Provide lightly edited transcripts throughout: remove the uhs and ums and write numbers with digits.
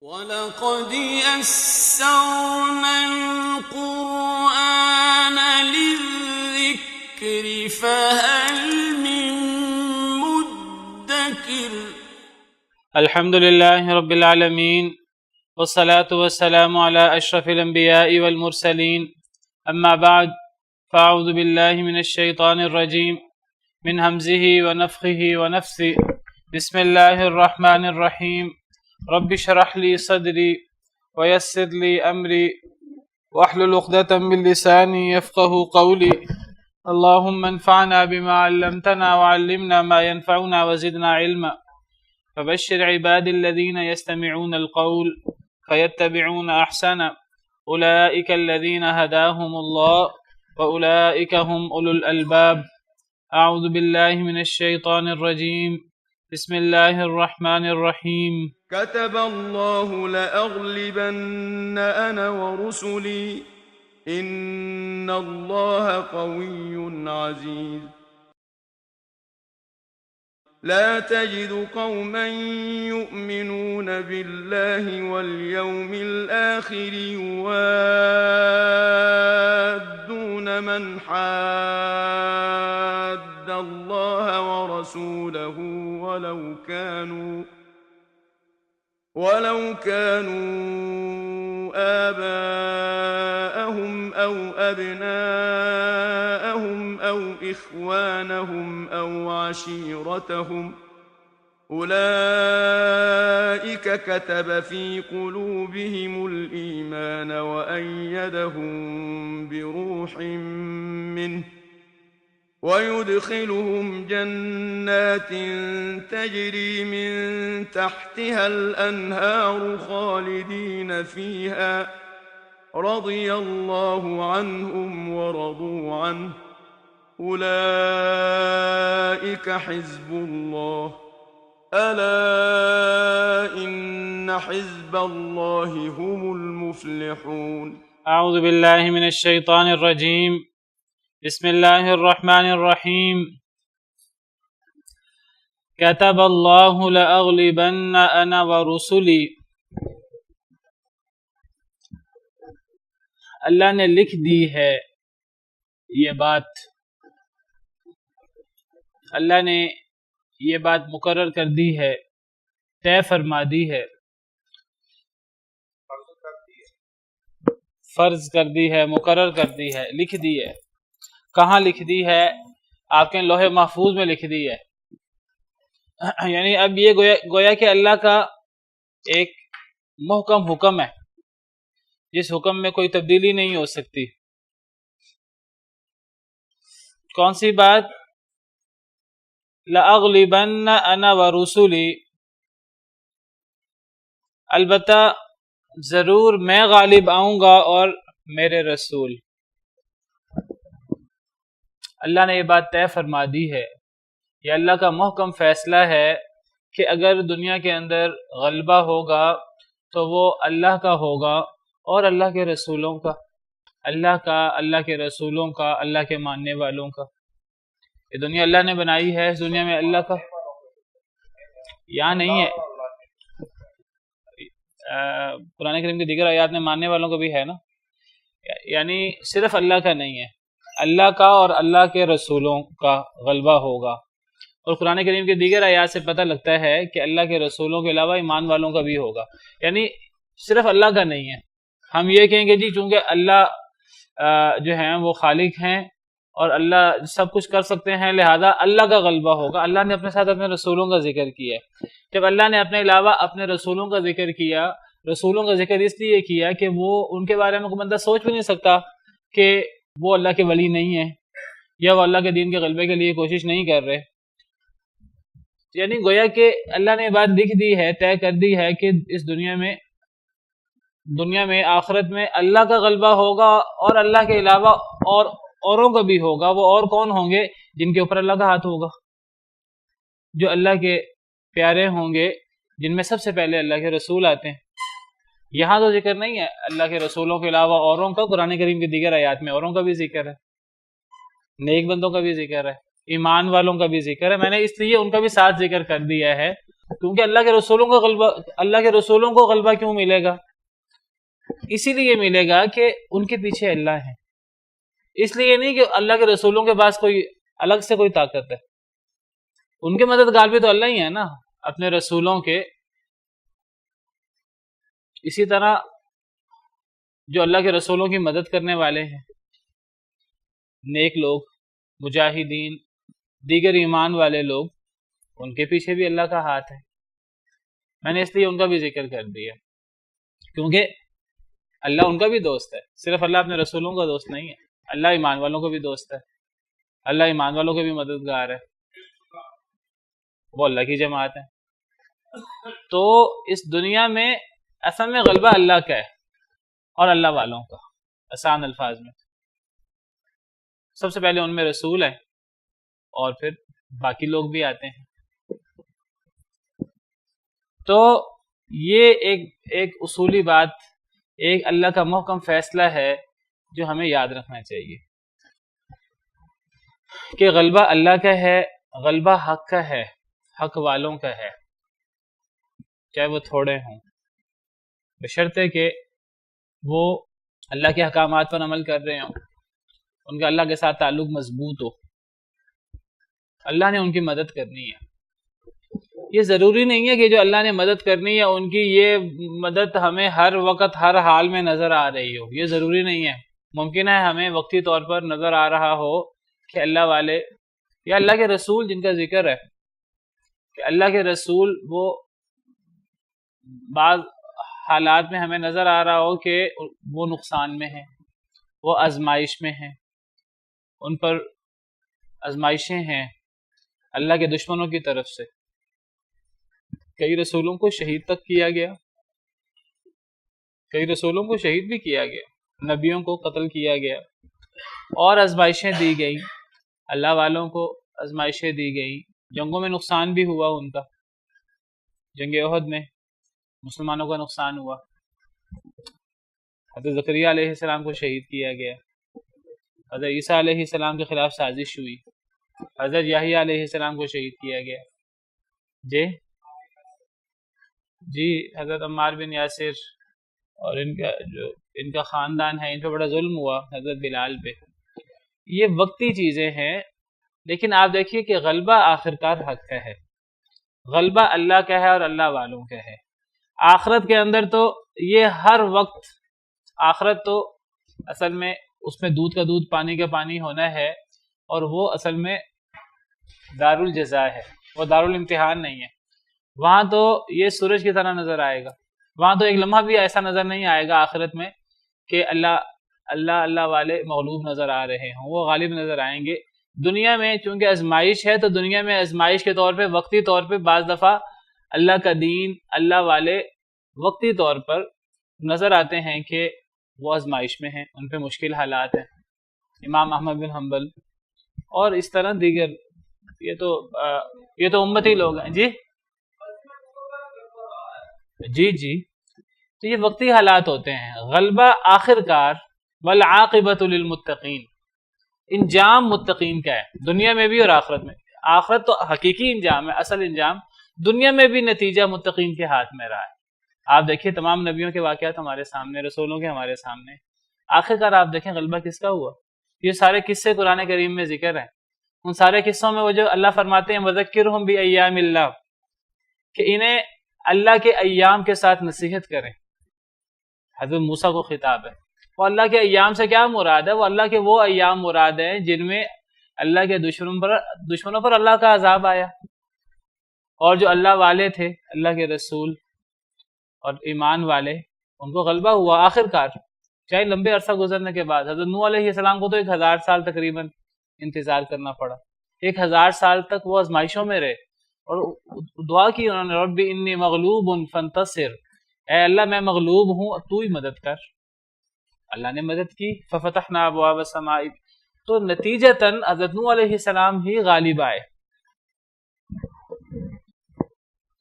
وَلَقَدْ يَسَّرْنَا الْقُرْآنَ لِلذِّكْرِ فَهَلْ مِن مُّدَّكِرٍ۔ الحمد لله رب العالمين والصلاة والسلام على أشرف الأنبياء والمرسلين، أما بعد فأعوذ بالله من الشيطان الرجيم من همزه ونفخه ونفثه. بسم الله الرحمن الرحيم. رب اشرح لي صدري ويسر لي أمري واحلل عقدة من لساني يفقه قولي. اللهم انفعنا بما علمتنا وعلمنا ما ينفعنا وزدنا علما. فبشر عبادي الذين يستمعون القول فيتبعون أحسنه، أولئك الذين هداهم الله وأولئك هم أولو الألباب. أعوذ بالله من الشيطان الرجيم. بسم الله الرحمن الرحيم. كتب الله لأغلبن أنا ورسلي إن الله قوي عزيز. لا تجد قوما يؤمنون بالله واليوم الآخر يوادون من حاد الله ورسوله ولو كانوا آباءهم أو أبناءهم أو إخوانهم أو عشيرتهم، أولئك كتب في قلوبهم الإيمان وأيدهم بروح منه ويدخلهم جنات تجري من تحتها الأنهار خالدين فيها، رضي الله عنهم ورضوا عنه، أولئك حزب الله، ألا إن حزب الله هم المفلحون. أعوذ بالله من الشيطان الرجيم. بسم الله الرحمن الرحيم. كتب الله لأغلبن أنا ورسلي. اللہ نے لکھ دی ہے یہ بات، اللہ نے یہ بات مقرر کر دی ہے، طے فرما دی ہے، فرض کر دی ہے، مقرر کر دی ہے، لکھ دی ہے۔ کہاں لکھ دی ہے؟ آپ کے لوح محفوظ میں لکھ دی ہے۔ یعنی اب یہ گویا کہ اللہ کا ایک محکم حکم ہے، جس حکم میں کوئی تبدیلی نہیں ہو سکتی۔ کون سی بات؟ لَأَغْلِبَنَّ أَنَا وَرُسُلِي، البتہ ضرور میں غالب آؤں گا اور میرے رسول۔ اللہ نے یہ بات طے فرما دی ہے، یہ اللہ کا محکم فیصلہ ہے کہ اگر دنیا کے اندر غلبہ ہوگا تو وہ اللہ کا ہوگا اور اللہ کے رسولوں کا، اللہ کے رسولوں کا، اللہ کے ماننے والوں کا۔ یہ دنیا اللہ نے بنائی ہے، اس دنیا میں اللہ کا یہاں نہیں ہے۔ قرآن کریم کے دیگر آیات میں ماننے والوں کا بھی ہے نا، یعنی صرف اللہ کا نہیں ہے، اللہ کا اور اللہ کے رسولوں کا غلبہ ہوگا۔ اور قرآن کریم کے دیگر آیات سے پتہ لگتا ہے کہ اللہ کے رسولوں کے علاوہ ایمان والوں کا بھی ہوگا، یعنی صرف اللہ کا نہیں ہے۔ ہم یہ کہیں گے جی چونکہ اللہ جو ہیں وہ خالق ہیں اور اللہ سب کچھ کر سکتے ہیں، لہذا اللہ کا غلبہ ہوگا۔ اللہ نے اپنے ساتھ اپنے رسولوں کا ذکر کیا ہے۔ جب اللہ نے اپنے علاوہ اپنے رسولوں کا ذکر کیا، رسولوں کا ذکر اس لیے کیا کہ وہ ان کے بارے میں کوئی بندہ سوچ بھی نہیں سکتا کہ وہ اللہ کے ولی نہیں ہیں یا وہ اللہ کے دین کے غلبے کے لیے کوشش نہیں کر رہے۔ یعنی گویا کہ اللہ نے بات لکھ دی ہے، طے کر دی ہے کہ اس دنیا میں آخرت میں اللہ کا غلبہ ہوگا اور اللہ کے علاوہ اوروں کا بھی ہوگا۔ وہ اور کون ہوں گے؟ جن کے اوپر اللہ کا ہاتھ ہوگا، جو اللہ کے پیارے ہوں گے، جن میں سب سے پہلے اللہ کے رسول آتے ہیں۔ یہاں تو ذکر نہیں ہے اللہ کے رسولوں کے علاوہ اوروں کا، قرآن کریم کے دیگر آیات میں اوروں کا بھی ذکر ہے، نیک بندوں کا بھی ذکر ہے، ایمان والوں کا بھی ذکر ہے۔ میں نے اس لیے ان کا بھی ساتھ ذکر کر دیا ہے کیونکہ اللہ کے رسولوں کو غلبہ کیوں ملے گا؟ اسی لیے ملے گا کہ ان کے پیچھے اللہ ہے، اس لیے نہیں کہ اللہ کے رسولوں کے پاس کوئی الگ سے کوئی طاقت ہے، ان کے مددگار بھی تو اللہ ہی ہے نا اپنے رسولوں کے۔ اسی طرح جو اللہ کے رسولوں کی مدد کرنے والے ہیں، نیک لوگ، مجاہدین، دیگر ایمان والے لوگ، ان کے پیچھے بھی اللہ کا ہاتھ ہے۔ میں نے اس لیے ان کا بھی ذکر کر دیا کیونکہ اللہ ان کا بھی دوست ہے، صرف اللہ اپنے رسولوں کا دوست نہیں ہے، اللہ ایمان والوں کو بھی دوست ہے، اللہ ایمان والوں کے بھی مددگار ہے، وہ اللہ کی جماعت ہے۔ تو اس دنیا میں اصل میں غلبہ اللہ کا ہے اور اللہ والوں کا، آسان الفاظ میں سب سے پہلے ان میں رسول ہے اور پھر باقی لوگ بھی آتے ہیں۔ تو یہ ایک اصولی بات، ایک اللہ کا محکم فیصلہ ہے جو ہمیں یاد رکھنا چاہیے کہ غلبہ اللہ کا ہے، غلبہ حق کا ہے، حق والوں کا ہے، چاہے وہ تھوڑے ہوں، بشرطے کہ وہ اللہ کے احکامات پر عمل کر رہے ہوں، ان کا اللہ کے ساتھ تعلق مضبوط ہو، اللہ نے ان کی مدد کرنی ہے۔ یہ ضروری نہیں ہے کہ جو اللہ نے مدد کرنی ہے ان کی یہ مدد ہمیں ہر وقت ہر حال میں نظر آ رہی ہو، یہ ضروری نہیں ہے۔ ممکن ہے ہمیں وقتی طور پر نظر آ رہا ہو کہ اللہ والے یا اللہ کے رسول جن کا ذکر ہے کہ اللہ کے رسول وہ بعض حالات میں ہمیں نظر آ رہا ہو کہ وہ نقصان میں ہیں، وہ آزمائش میں ہیں، ان پر آزمائشیں ہیں اللہ کے دشمنوں کی طرف سے۔ کئی رسولوں کو شہید تک کیا گیا، کئی رسولوں کو شہید بھی کیا گیا، نبیوں کو قتل کیا گیا، اور آزمائشیں دی گئیں، اللہ والوں کو آزمائشیں دی گئیں، جنگوں میں نقصان بھی ہوا ان کا۔ جنگ احد میں مسلمانوں کا نقصان ہوا، حضرت زکریا علیہ السلام کو شہید کیا گیا، حضرت عیسیٰ علیہ السلام کے خلاف سازش ہوئی، حضرت یحییٰ علیہ السلام کو شہید کیا گیا، جی حضرت عمار بن یاسر اور ان کا خاندان ہے، ان پہ بڑا ظلم ہوا، حضرت بلال پہ۔ یہ وقتی چیزیں ہیں، لیکن آپ دیکھیے کہ غلبہ آخرکار حق کا ہے، غلبہ اللہ کا ہے اور اللہ والوں کا ہے۔ آخرت کے اندر تو یہ ہر وقت، آخرت تو اصل میں اس میں دودھ کا دودھ پانی کا پانی ہونا ہے، اور وہ اصل میں دار الجزا ہے، وہ دار الامتحان نہیں ہے۔ وہاں تو یہ سورج کی طرح نظر آئے گا، وہاں تو ایک لمحہ بھی ایسا نظر نہیں آئے گا آخرت میں کہ اللہ والے مغلوب نظر آ رہے ہوں، وہ غالب نظر آئیں گے۔ دنیا میں چونکہ آزمائش ہے، تو دنیا میں آزمائش کے طور پہ وقتی طور پہ بعض دفعہ اللہ کا دین، اللہ والے وقتی طور پر نظر آتے ہیں کہ وہ آزمائش میں ہیں، ان پہ مشکل حالات ہیں۔ امام احمد بن حنبل اور اس طرح دیگر، یہ تو امتی لوگ ہیں۔ جی تو یہ وقتی حالات ہوتے ہیں۔ غلبہ آخرکار والعاقبۃ للمتقین، انجام متقین کا ہے، دنیا میں بھی اور آخرت میں۔ آخرت تو حقیقی انجام ہے، اصل انجام، دنیا میں بھی نتیجہ متقین کے ہاتھ میں رہا ہے۔ آپ دیکھیں تمام نبیوں کے واقعات ہمارے سامنے، رسولوں کے ہمارے سامنے، آخرکار آپ دیکھیں غلبہ کس کا ہوا۔ یہ سارے قصے قرآن کریم میں ذکر ہیں، ان سارے قصوں میں وہ جو اللہ فرماتے ہیں وَذَكِّرْهُمْ بِأَيَّامِ اللَّهِ، کہ انہیں اللہ کے ایام کے ساتھ نصیحت کریں۔ حضرت موسیٰ کو خطاب ہے۔ وہ اللہ کے ایام سے کیا مراد ہے؟ وہ اللہ کے وہ ایام مراد ہیں جن میں اللہ کے دشمنوں پر اللہ کا عذاب آیا، اور جو اللہ والے تھے، اللہ کے رسول اور ایمان والے، ان کو غلبہ ہوا آخرکار، چاہے لمبے عرصہ گزرنے کے بعد۔ حضرت نوح علیہ السلام کو تو 1000 سال تقریباً انتظار کرنا پڑا، 1000 سال تک وہ آزمائشوں میں رہے، اور دعا کی انہوں نے رب انی مغلوب فانتصر، اے اللہ میں مغلوب ہوں، تو ہی مدد کر۔ اللہ نے مدد کی، ففتحنا ابواب السماء، تو نتیجتاً حضرت نوح علیہ السلام ہی غالب آئے۔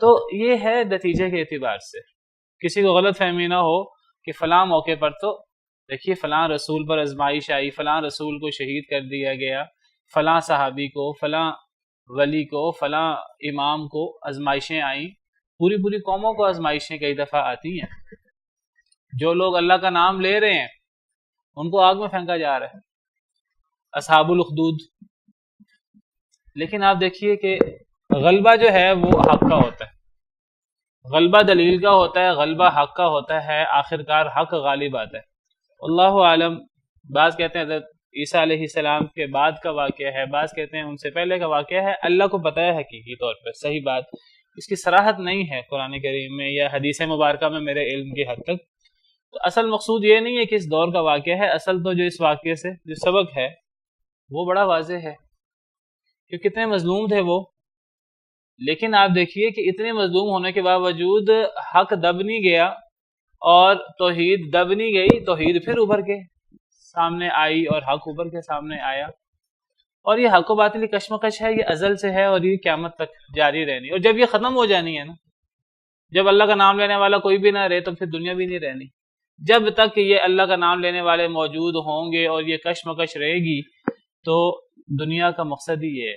تو یہ ہے نتیجے کے اعتبار سے، کسی کو غلط فہمی نہ ہو کہ فلاں موقع پر تو دیکھیے فلاں رسول پر آزمائش آئی، فلاں رسول کو شہید کر دیا گیا، فلاں صحابی کو، فلاں ولی کو، فلاں امام کو آزمائشیں آئیں، پوری پوری قوموں کو آزمائشیں کئی دفعہ آتی ہیں. جو لوگ اللہ کا نام لے رہے ہیں ان کو آگ میں پھینکا جا رہا ہے، اصحاب الاخدود. لیکن آپ دیکھیے کہ غلبہ جو ہے وہ حق کا ہوتا ہے، غلبہ دلیل کا ہوتا ہے، غلبہ حق کا ہوتا ہے، آخرکار حق غالب آتا ہے. اللہ عالم. بعض کہتے ہیں حضرت عیسیٰ علیہ السلام کے بعد کا واقعہ ہے، بعض کہتے ہیں ان سے پہلے کا واقعہ ہے. اللہ کو پتہ ہے حقیقی طور پر، صحیح بات اس کی صراحت نہیں ہے قرآن کریم میں یا حدیث مبارکہ میں میرے علم کی حد تک. تو اصل مقصود یہ نہیں ہے کہ اس دور کا واقعہ ہے، اصل تو جو اس واقعے سے جو سبق ہے وہ بڑا واضح ہے کہ کتنے مظلوم تھے وہ. لیکن آپ دیکھیے کہ اتنے مظلوم ہونے کے باوجود حق دب نہیں گیا اور توحید دب نہیں گئی، توحید پھر ابھر کے سامنے آئی اور حق ابھر کے سامنے آیا. اور یہ حق و باطل کی کشمکش ہے، یہ ازل سے ہے اور یہ قیامت تک جاری رہنی. اور جب یہ ختم ہو جانی ہے نا، جب اللہ کا نام لینے والا کوئی بھی نہ رہے تو پھر دنیا بھی نہیں رہنی. جب تک یہ اللہ کا نام لینے والے موجود ہوں گے اور یہ کشمکش رہے گی تو دنیا کا مقصد ہی یہ ہے.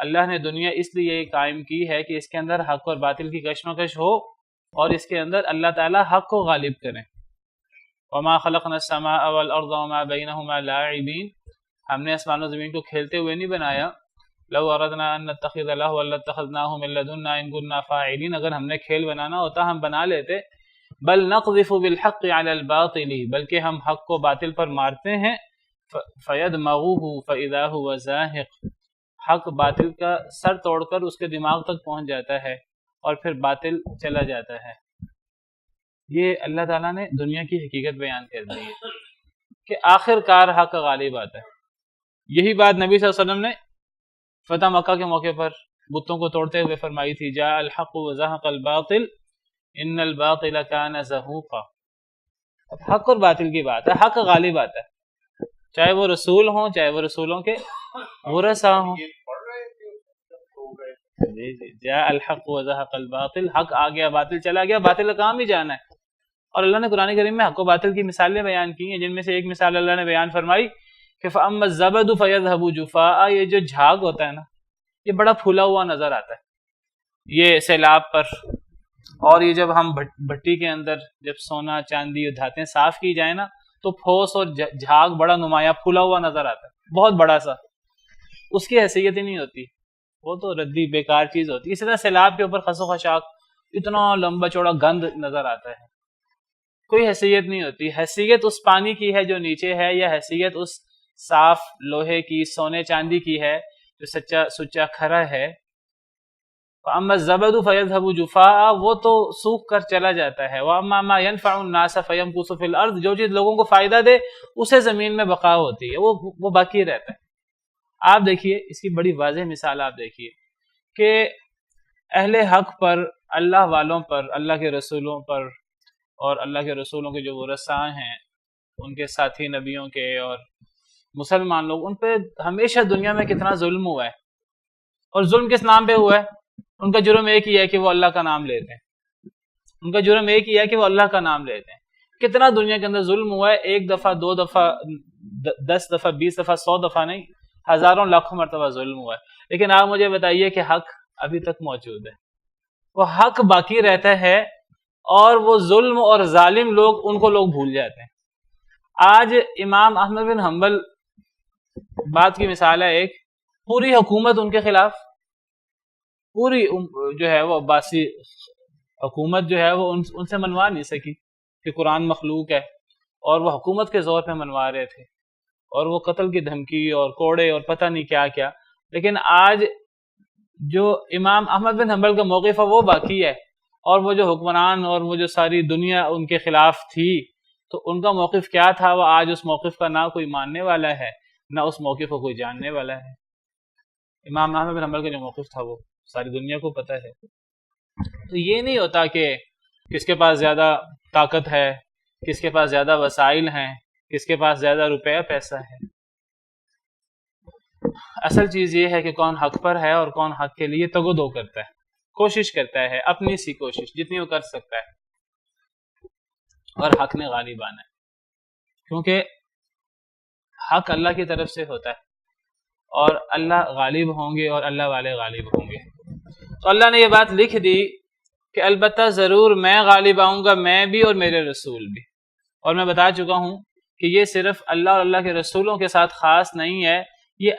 اللہ نے دنیا اس لیے قائم کی ہے کہ اس کے اندر حق اور باطل کی کشمکش ہو اور اس کے اندر اللہ تعالیٰ حق کو غالب کریں. وما خلقنا السماء والارض وما بينهما لاعبين. ہم نے آسمان و زمین کو کھیلتے ہوئے نہیں بنایا. لو اردنا ان نتخذ لهوا لاتخذناه من لدنا ان كنا فاعلين. اگر ہم نے کھیل بنانا ہوتا ہم بنا لیتے. بل نقذف بالحق على الباطل. بلکہ ہم حق کو باطل پر مارتے ہیں. فيدمغه فاذا هو زاهق. حق باطل کا سر توڑ کر اس کے دماغ تک پہنچ جاتا ہے اور پھر باطل چلا جاتا ہے. یہ اللہ تعالیٰ نے دنیا کی حقیقت بیان کر دی ہے کہ آخر کار حق غالب آتا ہے. یہی بات نبی صلی اللہ علیہ وسلم نے فتح مکہ کے موقع پر بتوں کو توڑتے ہوئے فرمائی تھی. جاء الحق وزهق الباطل ان الباطل كان زهوقا. اب حق اور باطل کی بات ہے، حق غالب آتا ہے، چاہے وہ رسول ہوں چاہے وہ رسولوں کے ورثاء ہوں. جی جاء الحق وزهق الباطل. حق آ گیا باطل چلا گیا، باطل کا کام ہی جانا ہے. اور اللہ نے قرآن کریم میں حق و باطل کی مثالیں بیان کی ہیں، جن میں سے ایک مثال اللہ نے بیان فرمائی کہ فَأَمَّا الزَّبَدُ فَيَذْهَبُ جُفَاءً. یہ جو جھاگ ہوتا ہے نا یہ بڑا پھولا ہوا نظر آتا ہے یہ سیلاب پر. اور یہ جب ہم بھٹی کے اندر جب سونا چاندی دھاتیں صاف کی جائیں نا تو پھوس اور جھاگ بڑا نمایاں پھولا ہوا نظر آتا ہے، بہت بڑا سا. اس کی حیثیت ہی نہیں ہوتی، وہ تو ردی بیکار چیز ہوتی ہے. اسی طرح سیلاب کے اوپر خس و خشاک اتنا لمبا چوڑا گند نظر آتا ہے، کوئی حیثیت نہیں ہوتی. حیثیت اس پانی کی ہے جو نیچے ہے، یا حیثیت اس صاف لوہے کی سونے چاندی کی ہے جو سچا سچا کھرا ہے. فَأَمَّا الزَّبَدُ فَيَذْهَبُ جُفَاءً. وہ تو سوکھ کر چلا جاتا ہے. وَأَمَّا مَا يَنْفَعُ النَّاسَ فَيَمْكُثُ فِي الْأَرْضِ. جو چیز لوگوں کو فائدہ دے اسے زمین میں بقا ہوتی ہے، وہ باقی رہتا ہے. آپ دیکھیے اس کی بڑی واضح مثال آپ دیکھیے کہ اہل حق پر، اللہ والوں پر، اللہ کے رسولوں پر اور اللہ کے رسولوں کے جو ورثاء ہیں ان کے ساتھی نبیوں کے اور مسلمان لوگ، ان پہ ہمیشہ دنیا میں کتنا ظلم ہوا ہے. اور ظلم کس نام پہ ہوا ہے؟ ان کا جرم ایک ہی ہے کہ وہ اللہ کا نام لیتے ہیں. ان کا جرم ایک ہی ہے کہ وہ اللہ کا نام لیتے ہیں. کتنا دنیا کے اندر ظلم ہوا ہے، ایک دفعہ، دو دفعہ، 10 دفعہ، 20 دفعہ، 100 دفعہ نہیں، ہزاروں لاکھوں مرتبہ ظلم ہوا ہے. لیکن آپ مجھے بتائیے کہ حق ابھی تک موجود ہے، وہ حق باقی رہتا ہے اور وہ ظلم اور ظالم لوگ ان کو لوگ بھول جاتے ہیں. آج امام احمد بن حنبل بات کی مثال ہے ایک، پوری حکومت ان کے خلاف، پوری جو ہے وہ عباسی حکومت جو ہے وہ ان سے منوا نہیں سکی کہ قرآن مخلوق ہے، اور وہ حکومت کے زور پہ منوا رہے تھے اور وہ قتل کی دھمکی اور کوڑے اور پتہ نہیں کیا کیا. لیکن آج جو امام احمد بن حنبل کا موقف ہے وہ باقی ہے، اور وہ جو حکمران اور وہ جو ساری دنیا ان کے خلاف تھی تو ان کا موقف کیا تھا، وہ آج اس موقف کا نہ کوئی ماننے والا ہے نہ اس موقف کو کوئی جاننے والا ہے. امام احمد بن حنبل کا جو موقف تھا وہ ساری دنیا کو پتہ ہے. تو یہ نہیں ہوتا کہ کس کے پاس زیادہ طاقت ہے، کس کے پاس زیادہ وسائل ہیں، کس کے پاس زیادہ روپیہ پیسہ ہے. اصل چیز یہ ہے کہ کون حق پر ہے اور کون حق کے لیے تگ و دو کرتا ہے، کوشش کرتا ہے، اپنی سی کوشش جتنی وہ کر سکتا ہے، اور حق نے غالب آنا ہے. کیونکہ حق اللہ کی طرف سے ہوتا ہے اور اللہ غالب ہوں گے اور اللہ والے غالب ہوں گے. تو اللہ نے یہ بات لکھ دی کہ البتہ ضرور میں غالب آؤں گا، میں بھی اور میرے رسول بھی. اور میں بتا چکا ہوں کہ یہ صرف اللہ اور اللہ کے رسولوں کے ساتھ خاص نہیں ہے، یہ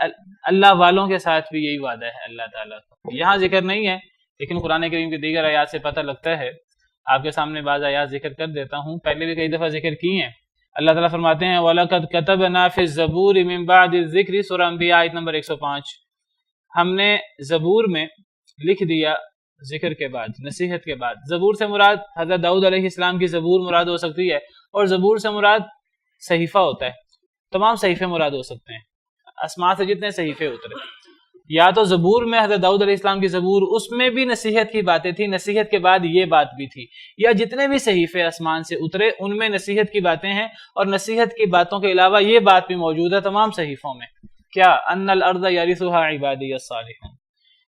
اللہ والوں کے ساتھ بھی یہی وعدہ ہے اللہ تعالیٰ کا. یہاں ذکر نہیں ہے لیکن قرآن کریم کی دیگر آیات سے پتہ لگتا ہے. آپ کے سامنے بعض آیات ذکر کر دیتا ہوں، پہلے بھی کئی دفعہ ذکر کی ہیں. اللہ تعالیٰ فرماتے ہیں وَلَقَدْ كَتَبْنَا فِي الزَّبُورِ مِن بَعْدِ الذِّكْرِ، سورہ انبیاء آیت نمبر 105. ہم نے زبور میں لکھ دیا ذکر کے بعد، نصیحت کے بعد. زبور سے مراد حضرت داؤد علیہ السلام کی زبور مراد ہو سکتی ہے، اور زبور سے مراد صحیفہ ہوتا ہے. تمام صحیفے مراد ہو سکتے ہیں، آسمان سے جتنے صحیفے اترے. یا تو زبور میں حضرت داؤد علیہ السلام کی زبور، اس میں بھی نصیحت کی باتیں تھیں، نصیحت کے بعد یہ بات بھی تھی. یا جتنے بھی صحیفے آسمان سے اترے ان میں نصیحت کی باتیں ہیں، اور نصیحت کی باتوں کے علاوہ یہ بات بھی موجود ہے تمام صحیفوں میں. کیا؟ ان الارض یرثها عبادی الصالحون،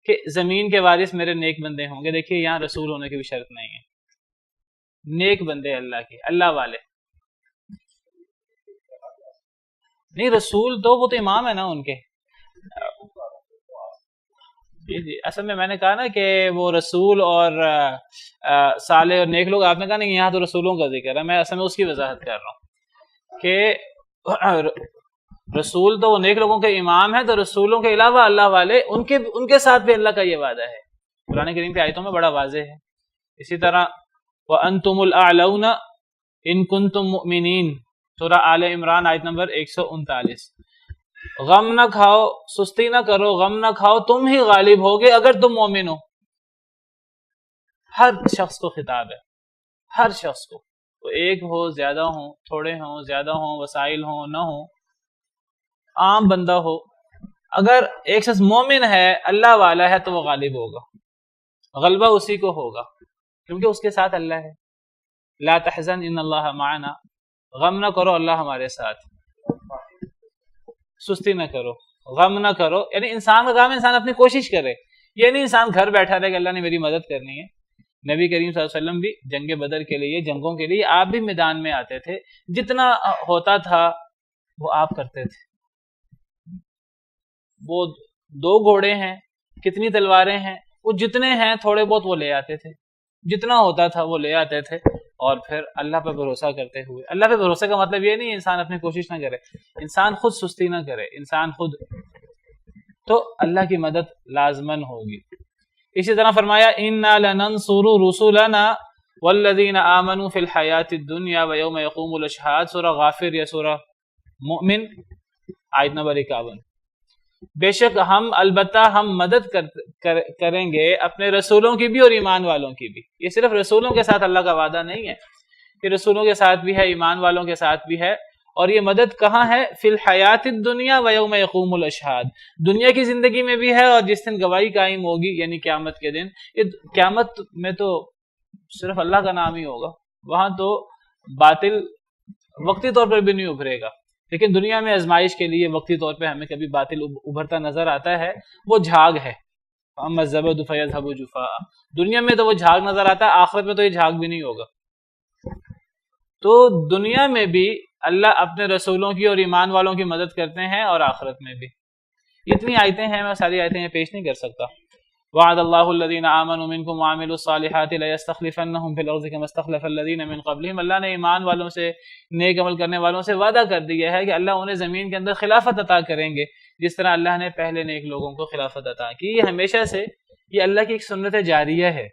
کہ زمین کے وارث میرے نیک بندے ہوں گے. دیکھیے یہاں رسول ہونے کی بھی شرط نہیں ہے، نیک بندے اللہ کے، اللہ والے. نہیں رسول تو وہ تو امام ہے نا ان کے. جی اصل میں نے کہا نا کہ وہ رسول اور صالح اور نیک لوگ، آپ نے کہا نہیں یہاں تو رسولوں کا ذکر ہے. میں اصل میں اس کی وضاحت کر رہا ہوں کہ رسول تو وہ نیک لوگوں کے امام ہیں، تو رسولوں کے علاوہ اللہ والے ان کے ساتھ بھی اللہ کا یہ وعدہ ہے. قرآن کریم کی آیتوں میں بڑا واضح ہے. اسی طرح وَأَنْتُمُ الْأَعْلَوْنَ إِن كُنتُم مُؤْمِنِينَ، سورہ آل عمران آیت نمبر 139. غم نہ کھاؤ، سستی نہ کرو، غم نہ کھاؤ، تم ہی غالب ہوگے اگر تم مومن ہو. ہر شخص کو خطاب ہے، ہر شخص کو. وہ ایک ہو، زیادہ ہوں، تھوڑے ہوں، زیادہ ہوں، وسائل ہوں، نہ ہوں، عام بندہ ہو، اگر ایک شخص مومن ہے، اللہ والا ہے، تو وہ غالب ہوگا. غلبہ اسی کو ہوگا کیونکہ اس کے ساتھ اللہ ہے. لا تحزن ان اللہ معنا، غم نہ کرو اللہ ہمارے ساتھ. سستی نہ کرو، غم نہ کرو، یعنی انسان کا کام ہے انسان اپنی کوشش کرے. یہ نہیں انسان گھر بیٹھا رہے کہ اللہ نے میری مدد کرنی ہے. نبی کریم صلی اللہ علیہ وسلم بھی جنگ بدر کے لیے، جنگوں کے لیے آپ بھی میدان میں آتے تھے. جتنا ہوتا تھا وہ آپ کرتے تھے. وہ 2 گھوڑے ہیں، کتنی تلواریں ہیں، وہ جتنے ہیں تھوڑے بہت وہ لے آتے تھے. جتنا ہوتا تھا وہ لے آتے تھے، اور پھر اللہ پہ بھروسہ کرتے ہوئے. اللہ پہ بھروسے کا مطلب یہ نہیں انسان اپنی کوشش نہ کرے، انسان خود سستی نہ کرے، انسان خود، تو اللہ کی مدد لازمن ہوگی. اسی طرح فرمایا اِنَّا لَنَنْصُرُ رُسُلَنَا وَالَّذِينَ آمَنُوا فِي الْحَيَاةِ الدُّنْيَا وَيَوْمَ يَقُومُ الْأَشْهَادُ، سورہ غافر یا سورہ مؤمن آیت نمبر 51. بے شک البتہ ہم مدد کریں گے اپنے رسولوں کی بھی اور ایمان والوں کی بھی. یہ صرف رسولوں کے ساتھ اللہ کا وعدہ نہیں ہے، کہ رسولوں کے ساتھ بھی ہے، ایمان والوں کے ساتھ بھی ہے. اور یہ مدد کہاں ہے؟ فی الحیات الدنیا و یوم یقوم الاشہاد، دنیا کی زندگی میں بھی ہے اور جس دن گواہی قائم ہوگی یعنی قیامت کے دن. یہ قیامت میں تو صرف اللہ کا نام ہی ہوگا، وہاں تو باطل وقتی طور پر بھی نہیں ابھرے گا. لیکن دنیا میں آزمائش کے لیے وقتی طور پہ ہمیں کبھی باطل ابھرتا نظر آتا ہے، وہ جھاگ ہے. اما الزبد فیذهب جفاء، دنیا میں تو وہ جھاگ نظر آتا ہے، آخرت میں تو یہ جھاگ بھی نہیں ہوگا. تو دنیا میں بھی اللہ اپنے رسولوں کی اور ایمان والوں کی مدد کرتے ہیں، اور آخرت میں بھی. اتنی آیتیں ہیں، میں ساری آیتیں پیش نہیں کر سکتا. وعد اللہ الذین آمنوا منکم وعملوا الصالحات لیستخلفنہم فی الارض کما استخلف الذین من قبلہم. اللہ نے ایمان والوں سے، نیک عمل کرنے والوں سے وعدہ کر دیا ہے کہ اللہ انہیں زمین کے اندر خلافت عطا کریں گے جس طرح اللہ نے پہلے نیک لوگوں کو خلافت عطا کی. یہ ہمیشہ سے یہ اللہ کی ایک سنت جاریہ ہے،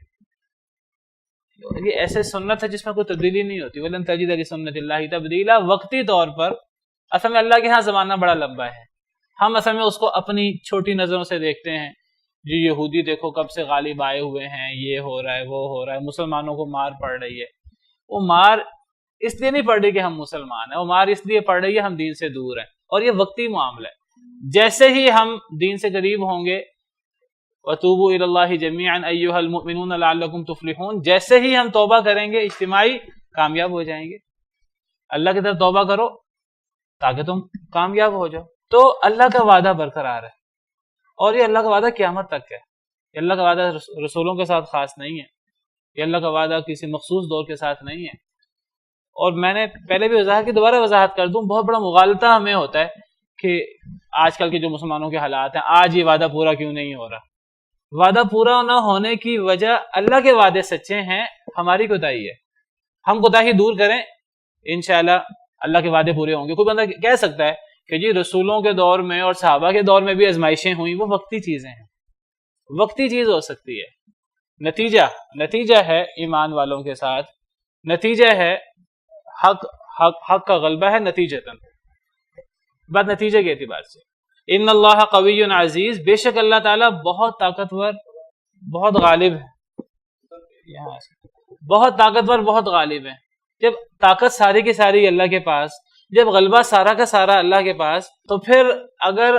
یہ ایسے سنت ہے جس میں کوئی تبدیلی نہیں ہوتی. وَلَن تَجِدَ لِسُنَّتِ اللَّهِ تَبْدِيلًا. وقتی طور پر اصل میں اللہ کے ہاں زمانہ بڑا لمبا ہے، ہم اصل میں اس کو اپنی چھوٹی نظروں سے دیکھتے ہیں. جی یہودی دیکھو کب سے غالب آئے ہوئے ہیں، یہ ہو رہا ہے، وہ ہو رہا ہے، مسلمانوں کو مار پڑ رہی ہے. وہ مار اس لیے نہیں پڑ رہی کہ ہم مسلمان ہیں، وہ مار اس لیے پڑ رہی ہے ہم دین سے دور ہیں، اور یہ وقتی معاملہ ہے. جیسے ہی ہم دین سے قریب ہوں گے، وَتُوبُوا إِلَى اللَّهِ جَمِيعًا أَيُّهَا الْمُؤْمِنُونَ لَعَلَّكُمْ تُفْلِحُونَ، جیسے ہی ہم توبہ کریں گے اجتماعی، کامیاب ہو جائیں گے. اللہ کی طرف توبہ کرو تاکہ تم کامیاب ہو جاؤ. تو اللہ کا وعدہ برقرار ہے، اور یہ اللہ کا وعدہ قیامت تک ہے. یہ اللہ کا وعدہ رسولوں کے ساتھ خاص نہیں ہے، یہ اللہ کا وعدہ کسی مخصوص دور کے ساتھ نہیں ہے. اور میں نے پہلے بھی وضاحت کی، دوبارہ وضاحت کر دوں، بہت بڑا مغالطہ ہمیں ہوتا ہے کہ آج کل کے جو مسلمانوں کے حالات ہیں، آج یہ وعدہ پورا کیوں نہیں ہو رہا. وعدہ پورا نہ ہونے کی وجہ اللہ کے وعدے سچے ہیں، ہماری کوتاہی ہے. ہم کوتاہی دور کریں، انشاءاللہ اللہ کے وعدے پورے ہوں گے. کوئی بندہ کہہ سکتا ہے کہ جی رسولوں کے دور میں اور صحابہ کے دور میں بھی آزمائشیں ہوئیں، وہ وقتی چیزیں ہیں، وقتی چیز ہو سکتی ہے. نتیجہ ہے ایمان والوں کے ساتھ، نتیجہ ہے حق کا غلبہ ہے. نتیجتاً بات نتیجے کے اعتبار سے، ان اللہ قوی عزیز، بے شک اللہ تعالیٰ بہت طاقتور، بہت غالب ہے. بہت طاقتور، بہت غالب ہے. جب طاقت ساری کی ساری اللہ کے پاس، جب غلبہ سارا کا سارا اللہ کے پاس، تو پھر اگر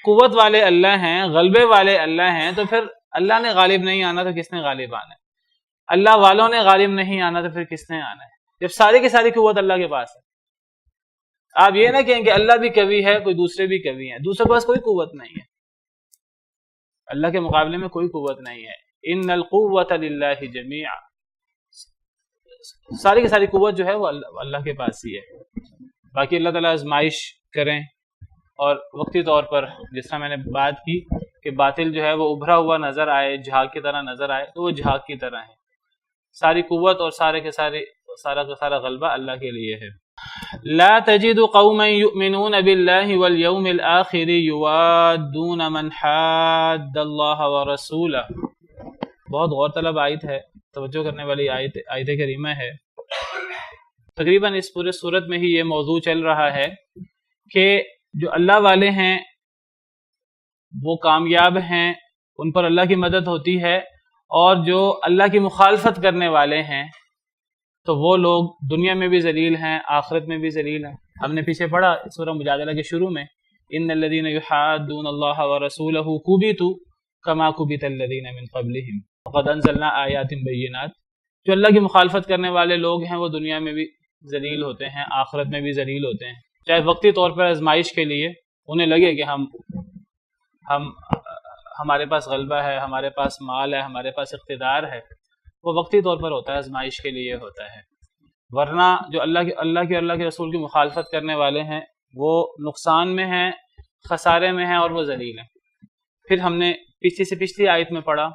قوت والے اللہ ہیں، غلبے والے اللہ ہیں، تو پھر اللہ نے غالب نہیں آنا تو کس نے غالب آنا ہے؟ اللہ والوں نے غالب نہیں آنا تو پھر کس نے آنا ہے؟ جب ساری کی ساری قوت اللہ کے پاس ہے. آپ یہ نہ کہیں کہ اللہ بھی قوی ہے، کوئی دوسرے بھی قوی ہیں، دوسرے کے پاس کوئی قوت نہیں ہے. اللہ کے مقابلے میں کوئی قوت نہیں ہے. ان القوت للہ جمیعا، ساری کی ساری قوت جو ہے وہ اللہ کے پاس ہی ہے. باقی اللہ تعالیٰ آزمائش کریں، اور وقتی طور پر جس طرح میں نے بات کی کہ باطل جو ہے وہ ابھرا ہوا نظر آئے، جھاگ کی طرح نظر آئے، تو وہ جھاگ کی طرح ہے. ساری قوت اور سارا کا سارا غلبہ اللہ کے لیے ہے. لا تجد قوما يؤمنون بالله واليوم الآخر يوادون من حاد اللہ ورسولہ. بہت غور طلب آیت ہے، توجہ کرنے والی آیت کریمہ ہے. تقریباً اس پورے صورت میں ہی یہ موضوع چل رہا ہے کہ جو اللہ والے ہیں وہ کامیاب ہیں، ان پر اللہ کی مدد ہوتی ہے، اور جو اللہ کی مخالفت کرنے والے ہیں تو وہ لوگ دنیا میں بھی ذلیل ہیں، آخرت میں بھی ذلیل ہیں. ہم نے پیچھے پڑھا سورہ مجادلہ کے شروع میں، ان الذین یحادون اللہ ورسولہ کبتوا کما کبت الذین من قبلہم وقد انزلنا آیات بینات. جو اللہ کی مخالفت کرنے والے لوگ ہیں وہ دنیا میں بھی ذلیل ہوتے ہیں، آخرت میں بھی ذلیل ہوتے ہیں. چاہے وقتی طور پر آزمائش کے لیے انہیں لگے کہ ہمارے پاس غلبہ ہے، ہمارے پاس مال ہے، ہمارے پاس اقتدار ہے، وہ وقتی طور پر ہوتا ہے، آزمائش کے لیے ہوتا ہے. ورنہ جو اللہ کے رسول کی مخالفت کرنے والے ہیں وہ نقصان میں ہیں، خسارے میں ہیں، اور وہ ذلیل ہیں. پھر ہم نے پچھلی آیت میں پڑھا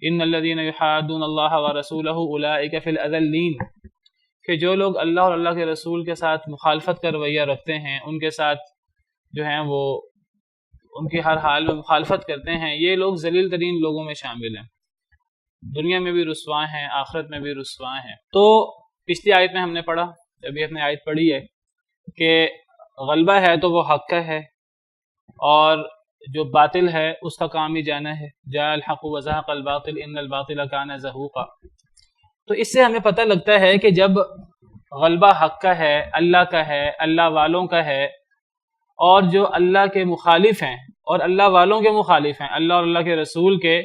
ان الذین یحادون اللہ ورسولہ اولئک فی الاذلین، کہ جو لوگ اللہ اور اللہ کے رسول کے ساتھ مخالفت کا رویہ رکھتے ہیں، ان کے ساتھ جو ہیں وہ ان کی ہر حال میں مخالفت کرتے ہیں، یہ لوگ ذلیل ترین لوگوں میں شامل ہیں، دنیا میں بھی رسوا ہیں، آخرت میں بھی رسوا ہیں. تو پچھلی آیت میں ہم نے پڑھا، ابھی ہم نے آیت پڑھی ہے کہ غلبہ ہے تو وہ حق کا ہے، اور جو باطل ہے اس کا کام ہی جانا ہے. جاء الحق وزهق الباطل ان الباطل كان زهوقا. تو اس سے ہمیں پتہ لگتا ہے کہ جب غلبہ حق کا ہے، اللہ کا ہے، اللہ والوں کا ہے، اور جو اللہ کے مخالف ہیں اور اللہ والوں کے مخالف ہیں، اللہ اور اللہ کے رسول کے،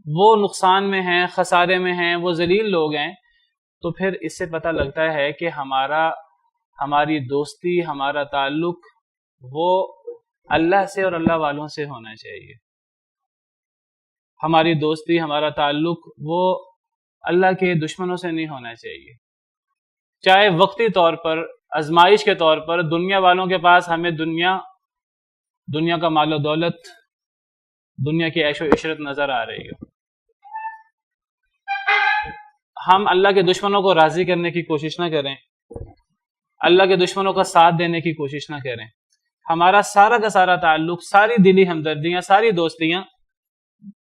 وہ نقصان میں ہیں، خسارے میں ہیں، وہ ذلیل لوگ ہیں، تو پھر اس سے پتہ لگتا ہے کہ ہماری دوستی، ہمارا تعلق وہ اللہ سے اور اللہ والوں سے ہونا چاہیے. ہماری دوستی، ہمارا تعلق وہ اللہ کے دشمنوں سے نہیں ہونا چاہیے. چاہے وقتی طور پر، آزمائش کے طور پر دنیا والوں کے پاس ہمیں دنیا کا مال و دولت، دنیا کی عیش و عشرت نظر آ رہی ہو، ہم اللہ کے دشمنوں کو راضی کرنے کی کوشش نہ کریں، اللہ کے دشمنوں کا ساتھ دینے کی کوشش نہ کریں. ہمارا سارا کا سارا تعلق، ساری دلی ہمدردیاں، ساری دوستیاں